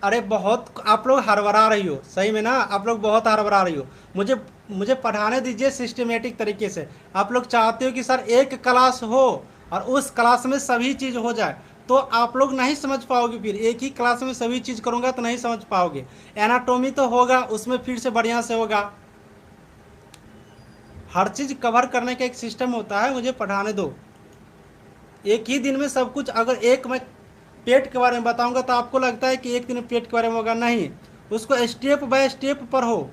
अरे बहुत आप लोग हड़बड़ा रही हो, सही में ना, आप लोग बहुत हड़बड़ा रही हो। मुझे मुझे पढ़ाने दीजिए सिस्टमेटिक तरीके से। आप लोग चाहते हो कि सर एक क्लास हो और उस क्लास में सभी चीज़ हो जाए, तो आप लोग नहीं समझ पाओगे। फिर एक ही क्लास में सभी चीज़ करूँगा तो नहीं समझ पाओगे। एनाटॉमी तो होगा, उसमें फिर से बढ़िया से होगा। हर चीज़ कवर करने का एक सिस्टम होता है, मुझे पढ़ाने दो। एक ही दिन में सब कुछ, अगर एक मैं पेट के बारे में बताऊंगा तो आपको लगता है कि एक दिन में पेट के बारे में होगा, नहीं। उसको स्टेप बाय स्टेप पर हो,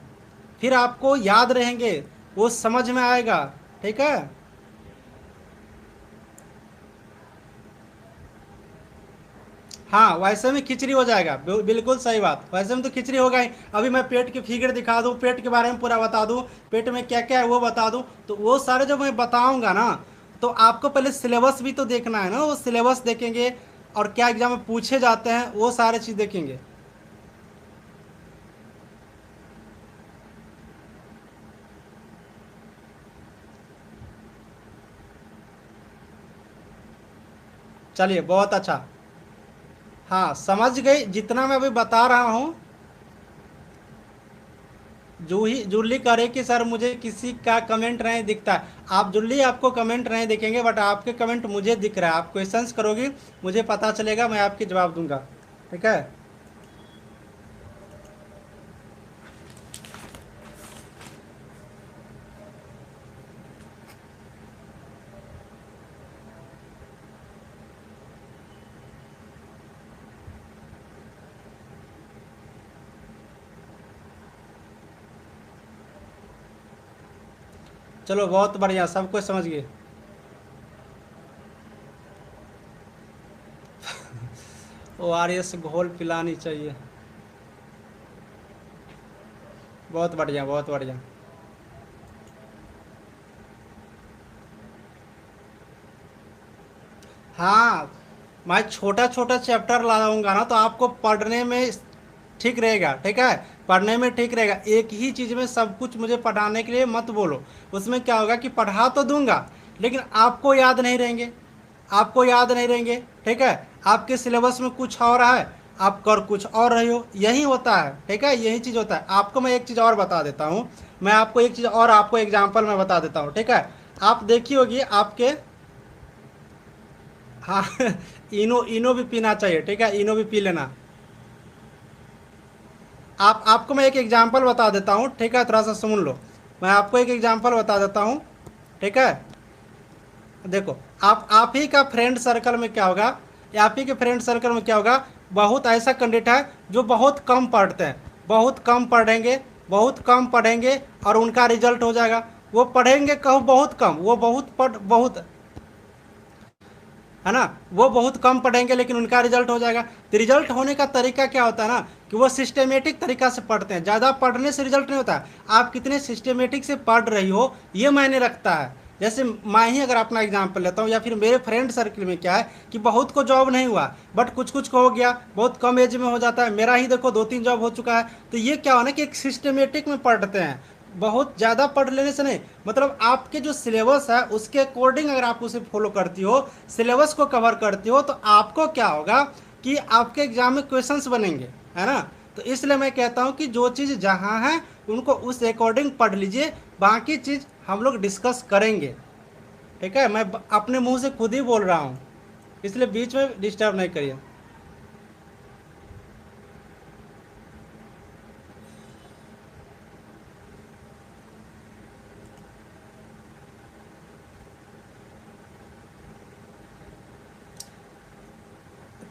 फिर आपको याद रहेंगे, वो समझ में आएगा। ठीक है। हाँ, वैसे में खिचड़ी हो जाएगा, बिल्कुल सही बात, वैसे में तो खिचड़ी होगा ही। अभी मैं पेट की फिगर दिखा दूँ, पेट के बारे में पूरा बता दूँ, पेट में क्या क्या है वो बता दूँ, तो वो सारे जब मैं बताऊँगा ना, तो आपको पहले सिलेबस भी तो देखना है ना, वो सिलेबस देखेंगे और क्या एग्जाम में पूछे जाते हैं वो सारे चीज़ देखेंगे। चलिए बहुत अच्छा। हाँ समझ गई, जितना मैं अभी बता रहा हूँ। जूही जुल्ली करे कि सर मुझे किसी का कमेंट नहीं दिखता है। आप जुल्ली, आपको कमेंट नहीं दिखेंगे, बट आपके कमेंट मुझे दिख रहा है। आप क्वेश्चंस करोगी, मुझे पता चलेगा, मैं आपके जवाब दूंगा। ठीक है। चलो बहुत बढ़िया, सब कुछ समझ गए। ओ आर एस घोल पिलानी चाहिए। बहुत बढ़िया, बहुत बढ़िया। हाँ, मैं छोटा छोटा चैप्टर लाऊंगा ना, तो आपको पढ़ने में ठीक रहेगा। ठीक है, पढ़ने में ठीक रहेगा। एक ही चीज़ में सब कुछ मुझे पढ़ाने के लिए मत बोलो। उसमें क्या होगा कि पढ़ा तो दूंगा, लेकिन आपको याद नहीं रहेंगे, आपको याद नहीं रहेंगे। ठीक है, आपके सिलेबस में कुछ और है, आप कर कुछ और रहे हो, यही होता है। ठीक है, यही चीज़ होता है। आपको मैं एक चीज़ और बता देता हूँ, मैं आपको एक चीज़ और, आपको एग्जाम्पल मैं बता देता हूँ। ठीक है, आप देखी होगी आपके, हाँ इनो इनो भी पीना चाहिए। ठीक है, इनो भी पी लेना। आप आपको मैं एक एग्जांपल बता देता हूँ। ठीक है, थोड़ा सा सुन लो, मैं आपको एक एग्जांपल बता देता हूँ। ठीक है, देखो, आप ही का फ्रेंड सर्कल में क्या होगा, या आप ही के फ्रेंड सर्कल में क्या होगा, बहुत ऐसा कैंडिडेट है जो बहुत कम पढ़ते हैं, बहुत कम पढ़ेंगे, बहुत कम पढ़ेंगे और उनका रिजल्ट हो जाएगा। वो पढ़ेंगे कहो बहुत कम, वो बहुत पढ़ बहुत, है ना, वो बहुत कम पढ़ेंगे लेकिन उनका रिजल्ट हो जाएगा। तो रिजल्ट होने का तरीका क्या होता है ना, कि वो सिस्टमेटिक तरीका से पढ़ते हैं। ज़्यादा पढ़ने से रिजल्ट नहीं होता, आप कितने सिस्टमेटिक से पढ़ रही हो ये मायने रखता है। जैसे मैं ही अगर अपना एग्जाम्पल लेता हूँ, या फिर मेरे फ्रेंड सर्कल में क्या है कि बहुत को जॉब नहीं हुआ, बट कुछ कुछ को हो गया, बहुत कम एज में हो जाता है। मेरा ही देखो 2-3 जॉब हो चुका है। तो ये क्या हो ना कि एक सिस्टमेटिक में पढ़ते हैं। बहुत ज़्यादा पढ़ लेने से नहीं, मतलब आपके जो सिलेबस है उसके अकॉर्डिंग अगर आप उसे फॉलो करती हो, सिलेबस को कवर करती हो, तो आपको क्या होगा कि आपके एग्जाम में क्वेश्चंस बनेंगे, है ना। तो इसलिए मैं कहता हूँ कि जो चीज़ जहाँ है उनको उस अकॉर्डिंग पढ़ लीजिए, बाकी चीज़ हम लोग डिस्कस करेंगे। ठीक है, मैं अपने मुंह से खुद ही बोल रहा हूँ, इसलिए बीच में डिस्टर्ब नहीं करिए।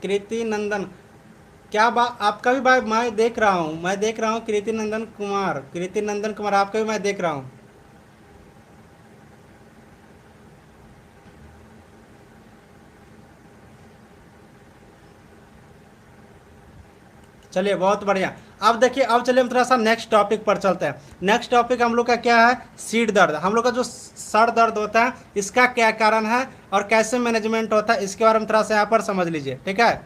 कृति नंदन, क्या बात, आपका भी भाई मैं देख रहा हूँ, मैं देख रहा हूँ। कृति नंदन कुमार, कृति नंदन कुमार, आपका भी मैं देख रहा हूँ। चलिए बहुत बढ़िया। अब देखिए, अब चलिए हम थोड़ा सा नेक्स्ट टॉपिक पर चलते हैं। नेक्स्ट टॉपिक हम लोग का क्या है, सीट दर्द। हम लोग का जो सर दर्द होता है इसका क्या कारण है और कैसे मैनेजमेंट होता है, इसके बारे में थोड़ा सा यहाँ पर समझ लीजिए। ठीक है,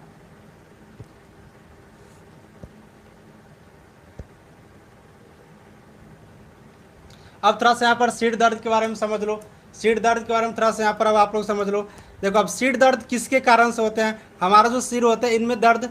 अब थोड़ा सा यहाँ पर सीट दर्द के बारे में समझ लो। सीट दर्द के बारे में थोड़ा सा यहाँ पर अब आप लोग समझ लो। देखो अब सीट दर्द किसके कारण से होते हैं, हमारा जो सिर होता है इनमें दर्द,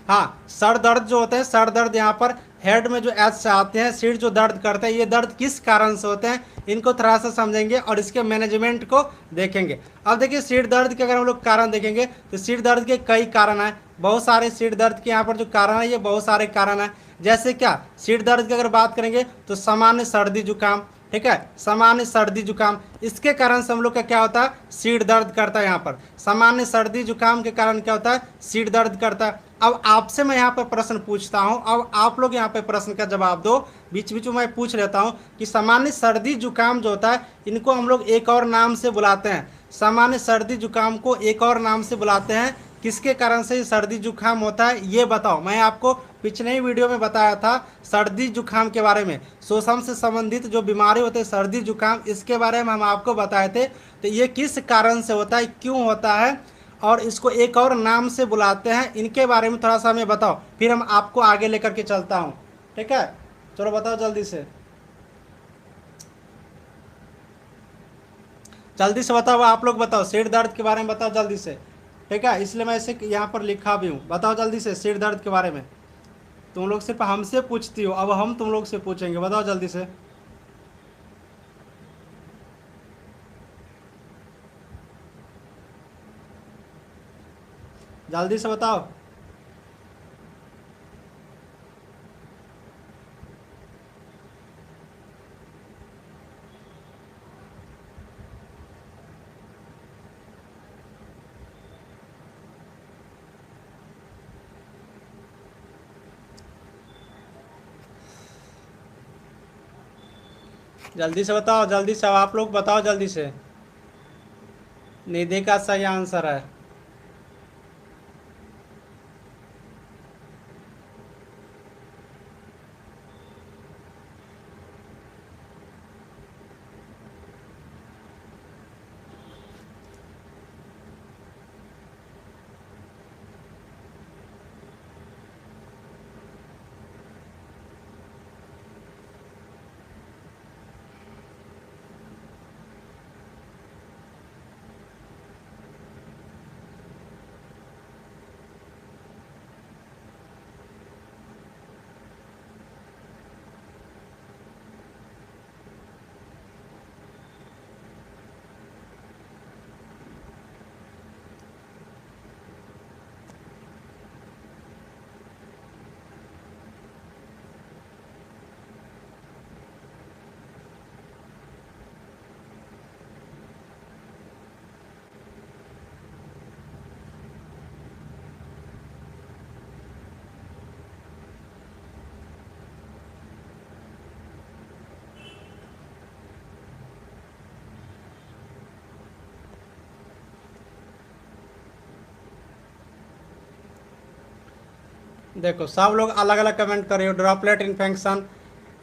हाँ सर दर्द जो होते हैं, सर दर्द यहाँ पर हेड में जो एच से आते हैं, सिर जो दर्द करते हैं, ये दर्द किस कारण से होते हैं, इनको थोड़ा सा समझेंगे और इसके मैनेजमेंट को देखेंगे। अब देखिए सिर दर्द के अगर हम लोग कारण देखेंगे तो सिर दर्द के कई कारण हैं, बहुत सारे सिर दर्द के यहाँ पर जो कारण है ये बहुत सारे कारण हैं। जैसे क्या, सिर दर्द की अगर बात करेंगे तो सामान्य सर्दी जुकाम, ठीक है, सामान्य सर्दी जुकाम, इसके कारण से हम लोग का क्या होता है, सिर दर्द करता है। यहाँ पर सामान्य सर्दी जुकाम के कारण क्या होता है, सिर दर्द करता है। अब आपसे मैं यहाँ पर प्रश्न पूछता हूँ, अब आप लोग यहाँ पर प्रश्न का जवाब दो, बीच बीच में मैं पूछ लेता हूँ कि सामान्य सर्दी जुकाम जो होता है इनको हम लोग एक और नाम से बुलाते हैं, सामान्य सर्दी जुकाम को एक और नाम से बुलाते हैं, किसके कारण से सर्दी जुकाम होता है ये बताओ। मैं आपको पिछले ही वीडियो में बताया था सर्दी जुकाम के बारे में, श्वसन से संबंधित जो बीमारी होते हैं सर्दी जुकाम, इसके बारे में हम आपको बताए थे। तो ये किस कारण से होता है, क्यों होता है और इसको एक और नाम से बुलाते हैं, इनके बारे में थोड़ा सा हमें बताओ, फिर हम आपको आगे लेकर के चलता हूँ। ठीक है, चलो बताओ जल्दी से, जल्दी से बताओ, आप लोग बताओ सिर दर्द के बारे में बताओ जल्दी से। ठीक है, इसलिए मैं इसे यहाँ पर लिखा भी हूँ, बताओ जल्दी से सिर दर्द के बारे में। तुम लोग सिर्फ हमसे पूछती हो, अब हम तुम लोग से पूछेंगे, बताओ जल्दी से। जल्दी से बताओ। जल्दी से बताओ, जल्दी से, अब आप लोग बताओ जल्दी से। निधि का सही आंसर है। देखो सब लोग अलग अलग कमेंट कर रहे हो, ड्रॉपलेट इन्फेक्शन,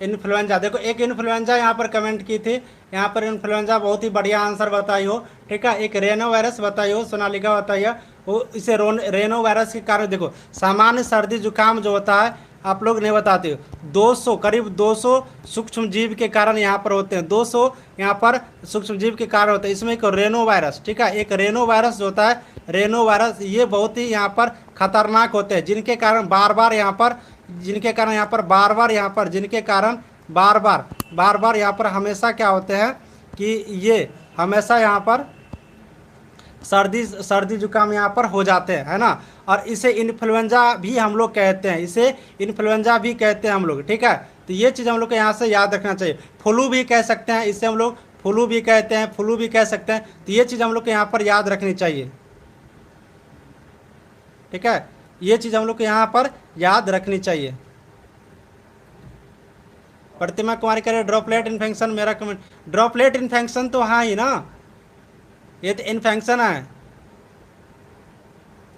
इन्फ्लुएंजा। देखो एक इन्फ्लुएंजा यहाँ पर कमेंट की थी, यहाँ पर इन्फ्लुएंजा बहुत ही बढ़िया आंसर बताई हो। ठीक है, एक रेनो वायरस बताई हो, सोनालिका बताइए, वो इसे रेनो वायरस के कारण। देखो सामान्य सर्दी जुकाम जो होता है आप लोग नहीं बताते हो, 200 करीब 200 सूक्ष्म जीव के कारण यहाँ पर होते हैं, 200 यहाँ पर सूक्ष्म जीव के कारण होते हैं। इसमें एक रेनो वायरस, ठीक है, एक रेनो वायरस जो होता है, रेनो वायरस, ये बहुत ही यहाँ पर खतरनाक होते हैं, जिनके कारण बार बार यहाँ पर, जिनके कारण यहाँ पर बार बार यहाँ पर, जिनके कारण बार बार यहाँ पर हमेशा क्या होते हैं कि ये हमेशा यहाँ पर सर्दी जुकाम यहाँ पर हो जाते हैं, है ना। और इसे इन्फ्लुएंजा भी हम लोग कहते हैं, इसे इन्फ्लुएंजा भी कहते हैं हम लोग। ठीक है, तो ये चीज़ हम लोग को यहाँ से याद रखना चाहिए। फ्लू भी कह सकते हैं, इसे हम लोग फ्लू भी कहते हैं, फ्लू भी कह सकते हैं, तो ये चीज़ हम लोग को यहाँ पर याद रखनी चाहिए। ठीक है, ये चीज़ हम लोग को यहाँ पर याद रखनी चाहिए। प्रतिमा कुमारी कह रहे ड्रॉपलेट इन्फेक्शन, मेरा कमेंट, ड्रॉपलेट इन्फेक्शन तो हाँ ही ना, ये तो इन्फेक्शन है।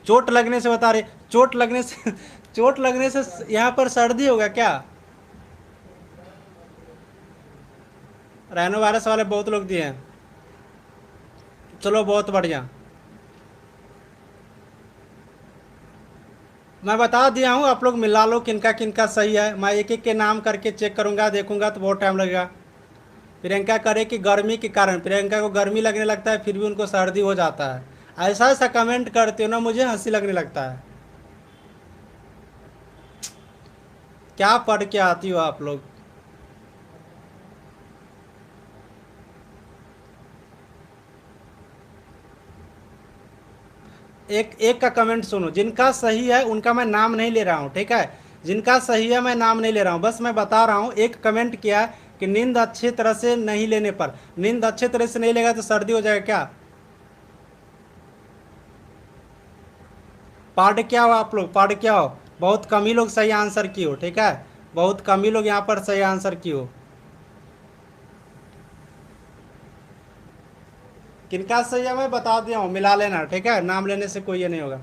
चोट लगने से बता रहे, चोट लगने से चोट लगने से यहाँ पर सर्दी होगा क्या? राइनो वायरस वाले बहुत लोग दिए हैं, चलो बहुत बढ़िया। मैं बता दिया हूँ, आप लोग मिला लो किनका किनका सही है। मैं एक एक के नाम करके चेक करूँगा, देखूंगा तो बहुत टाइम लगेगा। प्रियंका करे कि गर्मी के कारण, प्रियंका को गर्मी लगने लगता है फिर भी उनको सर्दी हो जाता है। ऐसा ऐसा कमेंट करते हो ना, मुझे हंसी लगने लगता है। क्या पढ़ के आती हो आप लोग। एक एक का कमेंट सुनो, जिनका सही है उनका मैं नाम नहीं ले रहा हूँ, ठीक है। जिनका सही है मैं नाम नहीं ले रहा हूँ, बस मैं बता रहा हूँ। एक कमेंट किया है कि नींद अच्छी तरह से नहीं लेने पर, नींद अच्छे तरह से नहीं लेगा तो सर्दी हो जाएगा क्या। पढ़ क्या हो आप लोग, पढ़ क्या हो। बहुत कम ही लोग सही आंसर किए हो, ठीक है। बहुत कम ही लोग यहाँ पर सही आंसर किए हो। किनका सही है मैं बता दिया हूँ, मिला लेना, ठीक है। नाम लेने से कोई ये नहीं होगा।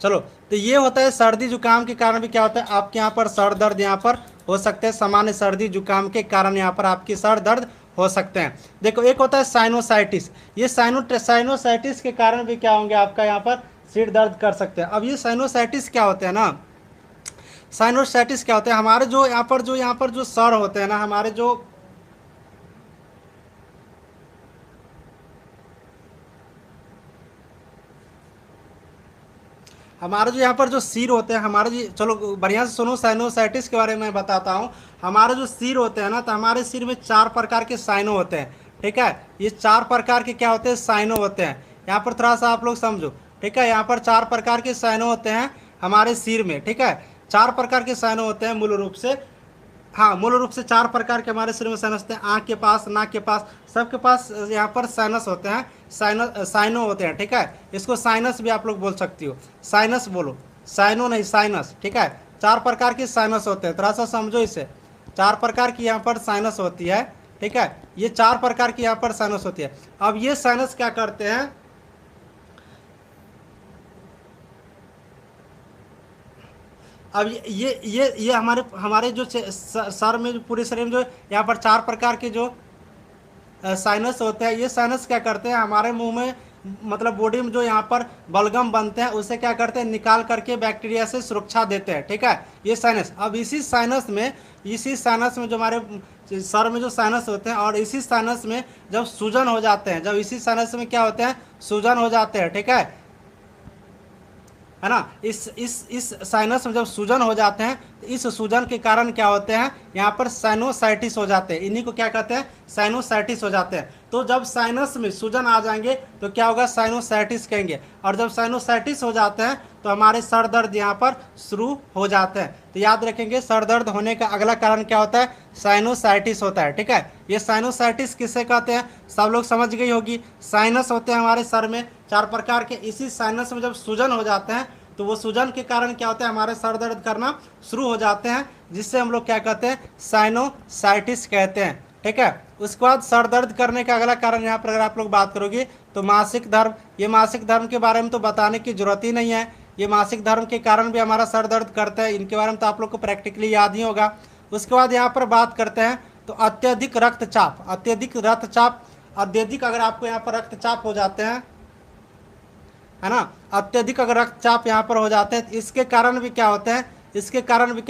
चलो, तो ये होता है सर्दी जुकाम के कारण भी क्या होता है आपके यहाँ पर सर दर्द यहाँ पर हो सकते हैं। सामान्य सर्दी जुकाम के कारण यहाँ पर आपकी सर दर्द हो सकते हैं। देखो, एक होता है साइनोसाइटिस। ये साइनोसाइटिस के कारण भी क्या होंगे आपका यहाँ पर सिर दर्द कर सकते हैं। अब ये साइनोसाइटिस क्या होते हैं ना, साइनोसाइटिस क्या होते हैं, हमारे जो सर होते हैं ना, हमारे जो यहाँ पर जो सिर होते हैं, हमारे जो, चलो बढ़िया से सुनो, साइनोसाइटिस के बारे में मैं बताता हूँ। हमारे जो सिर होते हैं ना, तो हमारे सिर में 4 प्रकार के साइनो होते हैं, ठीक है। ये 4 प्रकार के क्या होते हैं, साइनो होते हैं। यहाँ पर थोड़ा सा आप लोग समझो, ठीक है। यहाँ पर 4 प्रकार के साइनो होते हैं हमारे सिर में, ठीक है। 4 प्रकार के साइनो होते हैं मूल रूप से। हाँ, मूल रूप से 4 प्रकार के हमारे शरीर में साइनस होते हैं। आँख के पास, नाक के पास, सबके पास यहाँ पर साइनस होते हैं, साइनो होते हैं, ठीक है। इसको साइनस भी आप लोग बोल सकती हो, साइनस बोलो, साइनो नहीं साइनस, ठीक है। 4 प्रकार की साइनस होते हैं, थोड़ा सा समझो इसे। 4 प्रकार की यहाँ पर साइनस होती है, ठीक है। ये 4 प्रकार की यहाँ पर साइनस होती है। अब ये साइनस क्या करते हैं, अब ये हमारे हमारे जो सर में, जो पूरे शरीर में जो यहाँ पर 4 प्रकार के जो साइनस होते हैं, ये साइनस क्या करते हैं हमारे मुंह में, मतलब बॉडी में जो यहाँ पर बलगम बनते हैं उसे क्या करते हैं, निकाल करके बैक्टीरिया से सुरक्षा देते हैं, ठीक है। ये साइनस, अब इसी साइनस में जो हमारे सर में जो साइनस होते हैं, और इसी साइनस में जब सूजन हो जाते हैं, जब इसी साइनस में क्या होते हैं, सूजन हो जाते हैं, ठीक है ना। इस साइनस में जब सूजन हो जाते हैं, तो इस सूजन के कारण क्या होते हैं, यहाँ पर साइनोसाइटिस हो जाते हैं। इन्हीं को क्या कहते हैं, साइनोसाइटिस हो जाते हैं। तो जब साइनस में सूजन आ जाएंगे तो क्या होगा, साइनोसाइटिस कहेंगे। और जब साइनोसाइटिस हो जाते हैं तो हमारे सर दर्द यहाँ पर शुरू हो जाते हैं। तो याद रखेंगे, सर दर्द होने का अगला कारण क्या होता है, साइनोसाइटिस होता है, ठीक है। ये साइनोसाइटिस किसे कहते हैं, सब लोग समझ गई होगी। साइनस होते हैं हमारे सर में 4 प्रकार के, इसी साइनस में जब सूजन हो जाते हैं तो वो सूजन के कारण क्या होता है, हमारे सर दर्द करना शुरू हो जाते हैं, जिससे हम लोग क्या कहते हैं, साइनोसाइटिस कहते हैं, ठीक है। उसके बाद सर दर्द करने का अगला कारण यहाँ पर अगर आप लोग बात करोगे तो मासिक धर्म। ये मासिक धर्म के बारे में तो बताने की जरूरत ही नहीं है, ये मासिक धर्म के कारण भी हमारा सर दर्द करता है, इनके बारे में तो आप लोग को प्रैक्टिकली याद ही होगा। उसके बाद यहाँ पर बात करते हैं तो अत्यधिक रक्तचाप, अत्यधिक अगर आपको यहाँ पर रक्तचाप हो जाते हैं, है ना, अत्यधिक अगर रक्तचाप यहाँ पर हो जाते हैं, तो इसके कारण भी क्या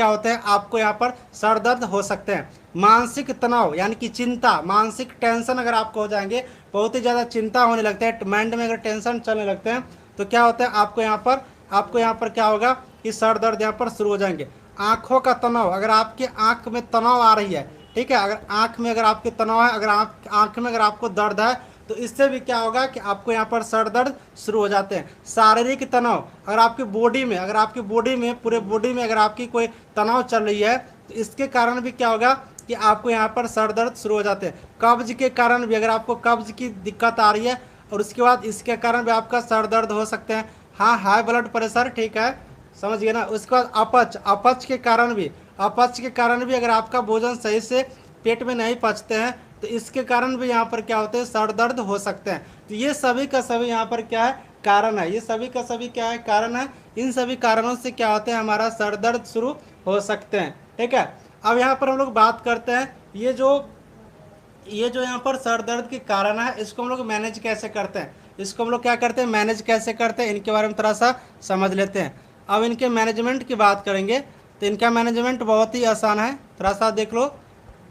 होते हैं, आपको यहाँ पर सर दर्द हो सकते हैं। मानसिक तनाव यानी कि चिंता, मानसिक टेंशन अगर आपको हो जाएंगे, बहुत ही ज़्यादा चिंता होने लगते हैं, माइंड में अगर टेंशन चलने लगते हैं, तो क्या होता है, आपको यहाँ पर क्या होगा कि सर दर्द यहाँ पर शुरू हो जाएंगे। आँखों का तनाव, अगर आपके आँख में तनाव आ रही है, ठीक है, अगर आँख में अगर आपके तनाव है, अगर आँख में अगर आपको दर्द है, तो इससे भी क्या होगा कि आपको यहाँ पर सर दर्द शुरू हो जाते हैं। शारीरिक तनाव, अगर आपकी बॉडी में पूरे बॉडी में अगर आपकी कोई तनाव चल रही है, तो इसके कारण भी क्या होगा कि आपको यहाँ पर सर दर्द शुरू हो जाते हैं। कब्ज के कारण भी, अगर आपको कब्ज की दिक्कत आ रही है, और उसके बाद इसके कारण भी आपका सर दर्द हो सकते हैं। हाँ, हाई ब्लड प्रेशर, ठीक है, समझ गए ना। उसके बाद अपच के कारण भी अगर आपका भोजन सही से पेट में नहीं पचते हैं, तो इसके कारण भी यहाँ पर क्या होते हैं, सर दर्द हो सकते हैं। तो ये सभी का सभी यहाँ पर क्या है, कारण है। ये सभी का सभी क्या है, कारण है। इन सभी कारणों से क्या होते हैं, हमारा सर दर्द शुरू हो सकते हैं, ठीक है। अब यहाँ पर हम लोग बात करते हैं, ये जो यहाँ पर सर दर्द के कारण है, इसको हम लोग मैनेज कैसे करते हैं, इसको हम लोग क्या करते हैं, मैनेज कैसे करते हैं, इनके बारे में थोड़ा सा समझ लेते हैं। अब इनके मैनेजमेंट की बात करेंगे तो इनका मैनेजमेंट बहुत ही आसान है, थोड़ा सा देख लो,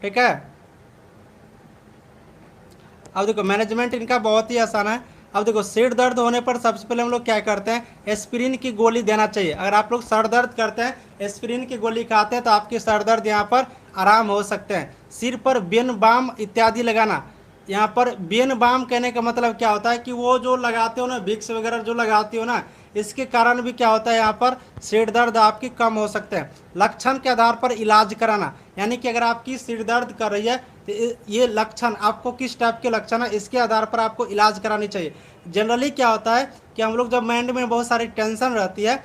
ठीक है। अब देखो मैनेजमेंट इनका बहुत ही आसान है। अब देखो सिर दर्द होने पर सबसे पहले हम लोग क्या करते हैं, एस्पिरिन की गोली देना चाहिए। अगर आप लोग सर दर्द करते हैं, एस्पिरिन की गोली खाते हैं तो आपकी सर दर्द यहाँ पर आराम हो सकते हैं। सिर पर बेन बाम इत्यादि लगाना, यहाँ पर बेन बाम कहने का मतलब क्या होता है कि वो जो लगाते हो ना, विक्स वगैरह जो लगाते हो ना, इसके कारण भी क्या होता है यहाँ पर सिर दर्द आपकी कम हो सकते हैं। लक्षण के आधार पर इलाज कराना, यानी कि अगर आपकी सिर दर्द कर रही है तो ये लक्षण आपको किस टाइप के लक्षण है, इसके आधार पर आपको इलाज करानी चाहिए। जनरली क्या होता है कि हम लोग जब माइंड में बहुत सारी टेंशन रहती है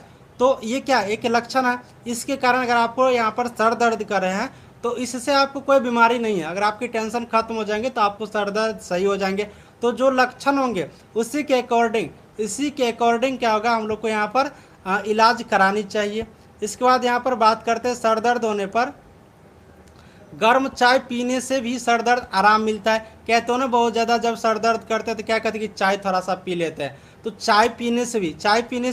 तो ये क्या एक लक्षण है, इसके कारण अगर आपको यहाँ पर सर दर्द कर रहे हैं तो इससे आपको कोई बीमारी नहीं है। अगर आपकी टेंशन खत्म हो जाएंगे तो आपको सर दर्द सही हो जाएंगे। तो जो लक्षण होंगे इसी के अकॉर्डिंग क्या होगा, हम लोग को यहाँ पर इलाज करानी चाहिए। इसके बाद यहाँ पर बात करते हैं सर दर्द होने पर गर्म चाय पीने से भी सर दर्द आराम मिलता है। कहते हो ना बहुत ज़्यादा जब सर दर्द करते हैं तो क्या कहते हैं कि चाय थोड़ा सा पी लेते हैं, तो चाय पीने से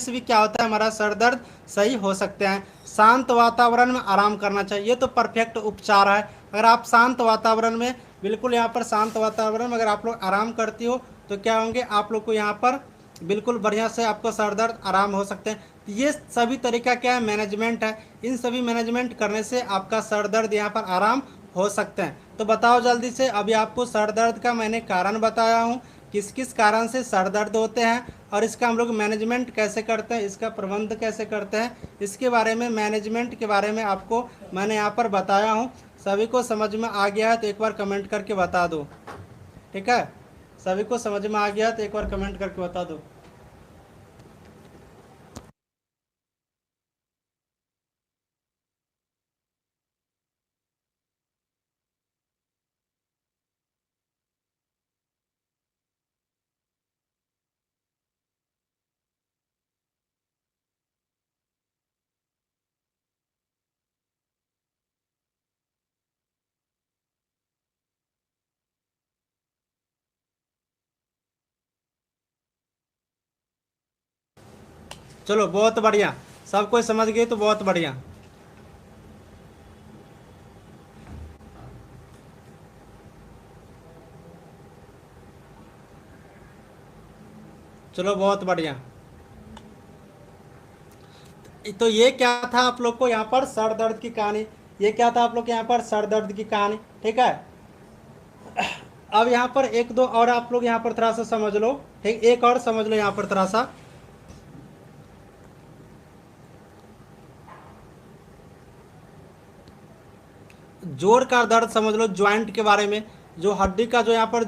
भी क्या होता है, हमारा सर दर्द सही हो सकते हैं। शांत वातावरण में आराम करना चाहिए, ये तो परफेक्ट उपचार है। अगर आप शांत वातावरण में, बिल्कुल यहाँ पर शांत वातावरण में अगर आप लोग आराम करती हो तो क्या होंगे, आप लोग को यहाँ पर बिल्कुल बढ़िया से आपको सर दर्द आराम हो सकते हैं। ये सभी तरीका क्या है, मैनेजमेंट है। इन सभी मैनेजमेंट करने से आपका सर दर्द यहाँ पर आराम हो सकते हैं। तो बताओ जल्दी से, अभी आपको सर दर्द का मैंने कारण बताया हूँ, किस किस कारण से सर दर्द होते हैं और इसका हम लोग मैनेजमेंट कैसे करते हैं, इसका प्रबंध कैसे करते हैं, इसके बारे में मैनेजमेंट के बारे में आपको मैंने यहाँ पर बताया हूँ। सभी को समझ में आ गया है तो एक बार कमेंट करके बता दो, ठीक है। सभी को समझ में आ गया तो एक बार कमेंट करके बता दो। चलो बहुत बढ़िया, सब कोई समझ गए तो बहुत बढ़िया। चलो बहुत बढ़िया। तो ये क्या था आप लोग को यहाँ पर सर दर्द की कहानी, ये क्या था आप लोग के यहाँ पर सर दर्द की कहानी, ठीक है। अब यहाँ पर एक दो और आप लोग यहाँ पर थोड़ा सा समझ लो, ठीक, एक और समझ लो यहाँ पर थोड़ा सा। जोड़ का दर्द समझ लो, ज्वाइंट के बारे में, जो हड्डी का जो यहाँ पर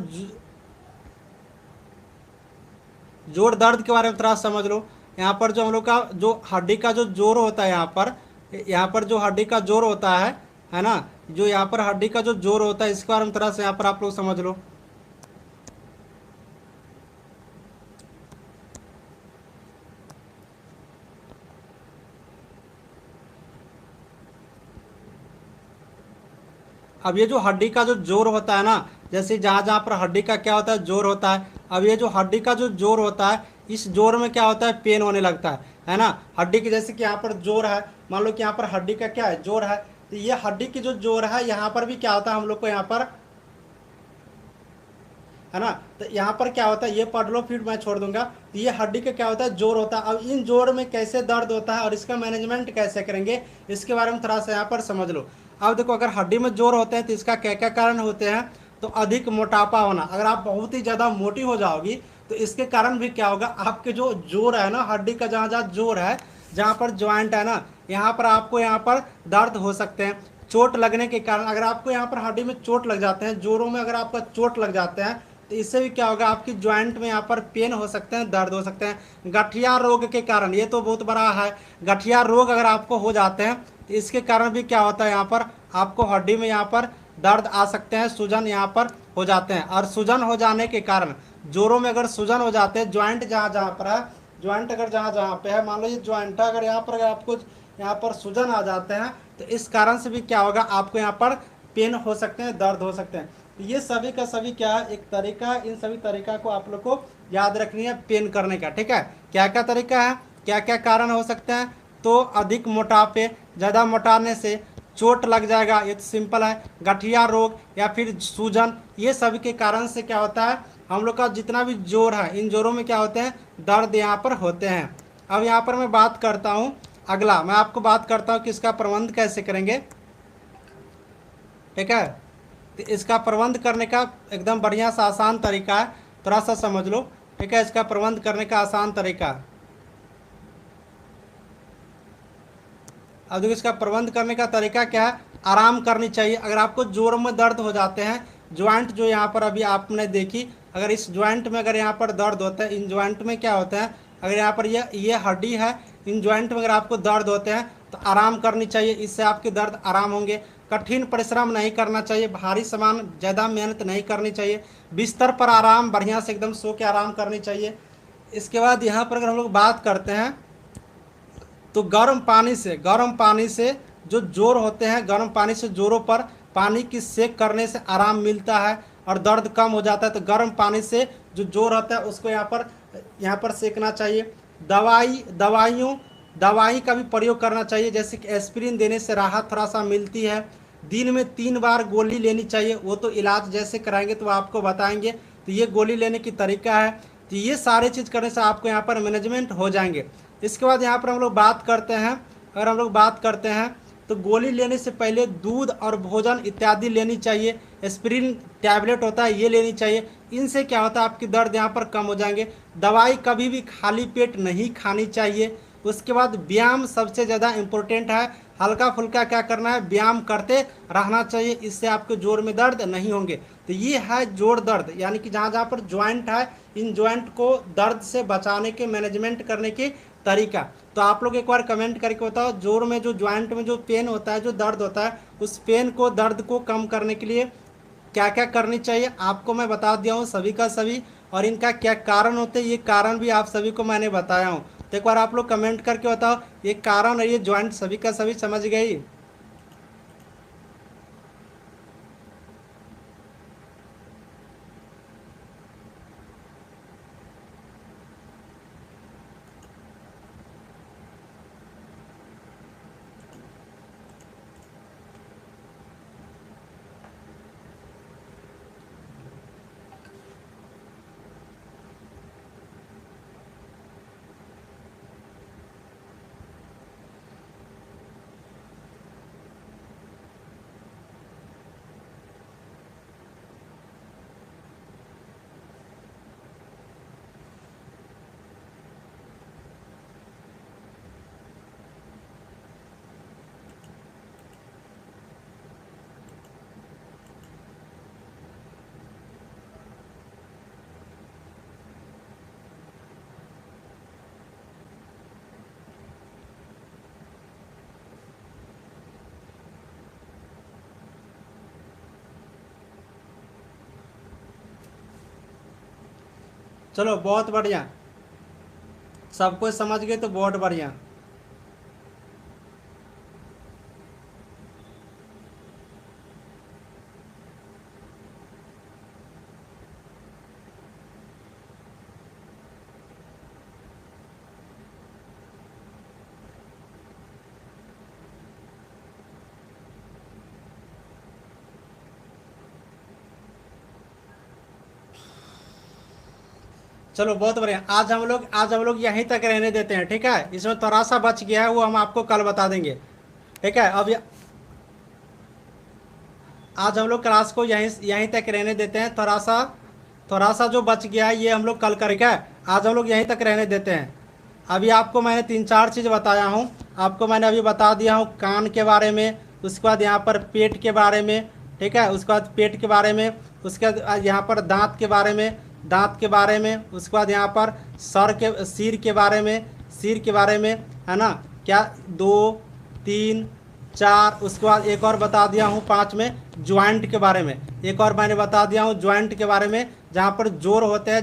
जोड़ दर्द के बारे में थोड़ा समझ लो। यहाँ पर जो हम लोग का जो हड्डी का जो जोड़ होता है, यहाँ पर जो हड्डी का जोड़ होता है ना, जो यहाँ पर हड्डी का जो जोड़ होता है इसके बारे में थोड़ा सा यहाँ पर आप लोग समझ लो। अब ये जो हड्डी का जो जोड़ होता है ना, जैसे जहाँ जहाँ पर हड्डी का क्या होता है, जोड़ होता है। अब ये जो हड्डी का जो जोड़ होता है, इस जोड़ में क्या होता है, पेन होने लगता है ना। हड्डी की जैसे कि यहाँ पर जोड़ है, मान लो कि यहाँ पर हड्डी का क्या है, जोड़ है, तो ये हड्डी की जो जोड़ है यहाँ पर भी क्या होता है हम लोग को यहाँ पर, है ना। तो यहाँ पर क्या होता है, ये पढ़ लो फिर मैं छोड़ दूंगा। तो ये हड्डी का क्या होता है, जोड़ होता है। अब इन जोड़ में कैसे दर्द होता है और इसका मैनेजमेंट कैसे करेंगे, इसके बारे में थोड़ा सा यहाँ पर समझ लो। अब देखो, अगर हड्डी में जोड़ होते हैं तो इसका क्या क्या कारण होते हैं, तो अधिक मोटापा होना। अगर आप बहुत ही ज़्यादा मोटी हो जाओगी तो इसके कारण भी क्या होगा, आपके जो जोड़ है ना, हड्डी का जहाँ जहाँ जोड़ है, जहाँ पर ज्वाइंट है ना, यहाँ पर आपको यहाँ पर दर्द हो सकते हैं। चोट लगने के कारण, अगर आपको यहाँ पर हड्डी में चोट लग जाते हैं, जोड़ों में अगर आपका चोट लग जाते हैं तो इससे भी क्या होगा, आपकी ज्वाइंट में यहाँ पर पेन हो सकते हैं, दर्द हो सकते हैं। गठिया रोग के कारण, ये तो बहुत बड़ा है, गठिया रोग अगर आपको हो जाते हैं तो इसके कारण भी क्या होता है, यहाँ पर आपको हड्डी में यहाँ पर दर्द आ सकते हैं, सूजन यहाँ पर हो जाते हैं। और सूजन हो जाने के कारण, जोड़ों में अगर सूजन हो जाते हैं, ज्वाइंट जहाँ जहाँ पर है, ज्वाइंट अगर जहाँ जहाँ पे है, मान लो ये ज्वाइंट है, अगर यहाँ पर आपको यहाँ पर सूजन आ जाते हैं तो इस कारण से भी क्या होगा, आपको यहाँ पर पेन हो सकते हैं, दर्द हो सकते हैं। तो ये सभी का सभी क्या है, एक तरीका, इन सभी तरीका को आप लोग को याद रखनी है पेन करने का, ठीक है। क्या क्या तरीका है, क्या क्या कारण हो सकते हैं, तो अधिक मोटापे, ज़्यादा मोटाने से, चोट लग जाएगा, ये तो सिंपल है। गठिया रोग या फिर सूजन, ये सभी के कारण से क्या होता है, हम लोग का जितना भी जोड़ है इन जोड़ों में क्या होते हैं, दर्द यहाँ पर होते हैं। अब यहाँ पर मैं बात करता हूँ अगला, मैं आपको बात करता हूँ कि इसका प्रबंध कैसे करेंगे। ठीक है, तो इसका प्रबंध करने का एकदम बढ़िया सा आसान तरीका है, थोड़ा सा समझ लो। ठीक है, इसका प्रबंध करने का आसान तरीका। अब देखो इसका प्रबंध करने का तरीका क्या है, आराम करनी चाहिए। अगर आपको जोड़ों में दर्द हो जाते हैं, ज्वाइंट जो यहाँ पर अभी आपने देखी, अगर इस ज्वाइंट में अगर यहाँ पर दर्द होता है, इन ज्वाइंट में क्या होता है, अगर यहाँ पर ये हड्डी है, इन ज्वाइंट में अगर आपको दर्द होते हैं तो आराम करनी चाहिए, इससे आपके दर्द आराम होंगे। कठिन परिश्रम नहीं करना चाहिए, भारी सामान ज़्यादा मेहनत नहीं करनी चाहिए, बिस्तर पर आराम बढ़िया से एकदम सो के आराम करनी चाहिए। इसके बाद यहाँ पर अगर हम लोग बात करते हैं तो गर्म पानी से जो जोड़ होते हैं, गर्म पानी से जोड़ों पर पानी की सेक करने से आराम मिलता है और दर्द कम हो जाता है। तो गर्म पानी से जो जोड़ होता है उसको यहाँ पर सेकना चाहिए। दवाई का भी प्रयोग करना चाहिए, जैसे कि एस्पिरिन देने से राहत थोड़ा सा मिलती है। दिन में 3 बार गोली लेनी चाहिए, वो तो इलाज जैसे कराएंगे तो आपको बताएंगे। तो ये गोली लेने की तरीका है। तो ये सारे चीज़ करने से आपको यहाँ पर मैनेजमेंट हो जाएंगे। इसके बाद यहाँ पर हम लोग बात करते हैं, अगर हम लोग बात करते हैं तो गोली लेने से पहले दूध और भोजन इत्यादि लेनी चाहिए। एस्पिरिन टैबलेट होता है ये लेनी चाहिए, इनसे क्या होता है आपकी दर्द यहाँ पर कम हो जाएंगे। दवाई कभी भी खाली पेट नहीं खानी चाहिए। उसके बाद व्यायाम सबसे ज़्यादा इम्पोर्टेंट है, हल्का फुल्का क्या करना है, व्यायाम करते रहना चाहिए, इससे आपके जोड़ में दर्द नहीं होंगे। तो ये है जोड़ दर्द, यानी कि जहाँ जहाँ पर ज्वाइंट है, इन ज्वाइंट को दर्द से बचाने के, मैनेजमेंट करने के तरीका। तो आप लोग एक बार कमेंट करके बताओ, जोड़ में जो ज्वाइंट में जो पेन होता है, जो दर्द होता है, उस पेन को, दर्द को कम करने के लिए क्या क्या करनी चाहिए। आपको मैं बता दिया हूँ सभी का सभी, और इनका क्या कारण होते हैं, ये कारण भी आप सभी को मैंने बताया हूँ। तो एक बार आप लोग कमेंट करके बताओ, ये कारण और ये ज्वाइंट सभी का सभी समझ गई। चलो बहुत बढ़िया, सब कुछ समझ गए तो बहुत बढ़िया। चलो बहुत बढ़िया, आज हम लोग यहीं तक रहने देते हैं। ठीक है, इसमें थोड़ा सा बच गया है, वो हम आपको कल बता देंगे। ठीक है, अब आज हम लोग क्लास को यहीं यहीं तक रहने देते हैं। थोड़ा सा जो बच गया है ये हम लोग कल करेंगे। आज हम लोग यहीं तक रहने देते हैं। अभी आपको मैंने 3-4 चीज़ बताया हूँ। आपको मैंने अभी बता दिया हूँ कान के बारे में, उसके बाद यहाँ पर पेट के बारे में। ठीक है, उसके बाद पेट के बारे में, उसके बाद यहाँ पर दांत के बारे में, उसके बाद यहाँ पर सिर के बारे में, है ना, क्या 2, 3, 4। उसके बाद एक और बता दिया हूँ 5 में ज्वाइंट के बारे में, एक और मैंने बता दिया हूँ ज्वाइंट के बारे में, जहाँ पर जोड़ होते हैं,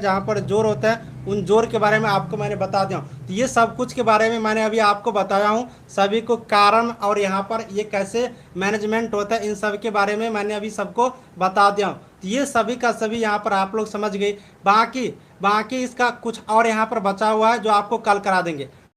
उन जोड़ के बारे में आपको मैंने बता दिया हूँ। तो ये सब कुछ के बारे में मैंने अभी आपको बताया हूँ, सभी को कारण और यहाँ पर ये कैसे मैनेजमेंट होता है, इन सब के बारे में मैंने अभी सबको बता दिया हूँ। तो ये सभी का सभी यहाँ पर आप लोग समझ गए। बाकी इसका कुछ और यहाँ पर बचा हुआ है जो आपको कल करा देंगे।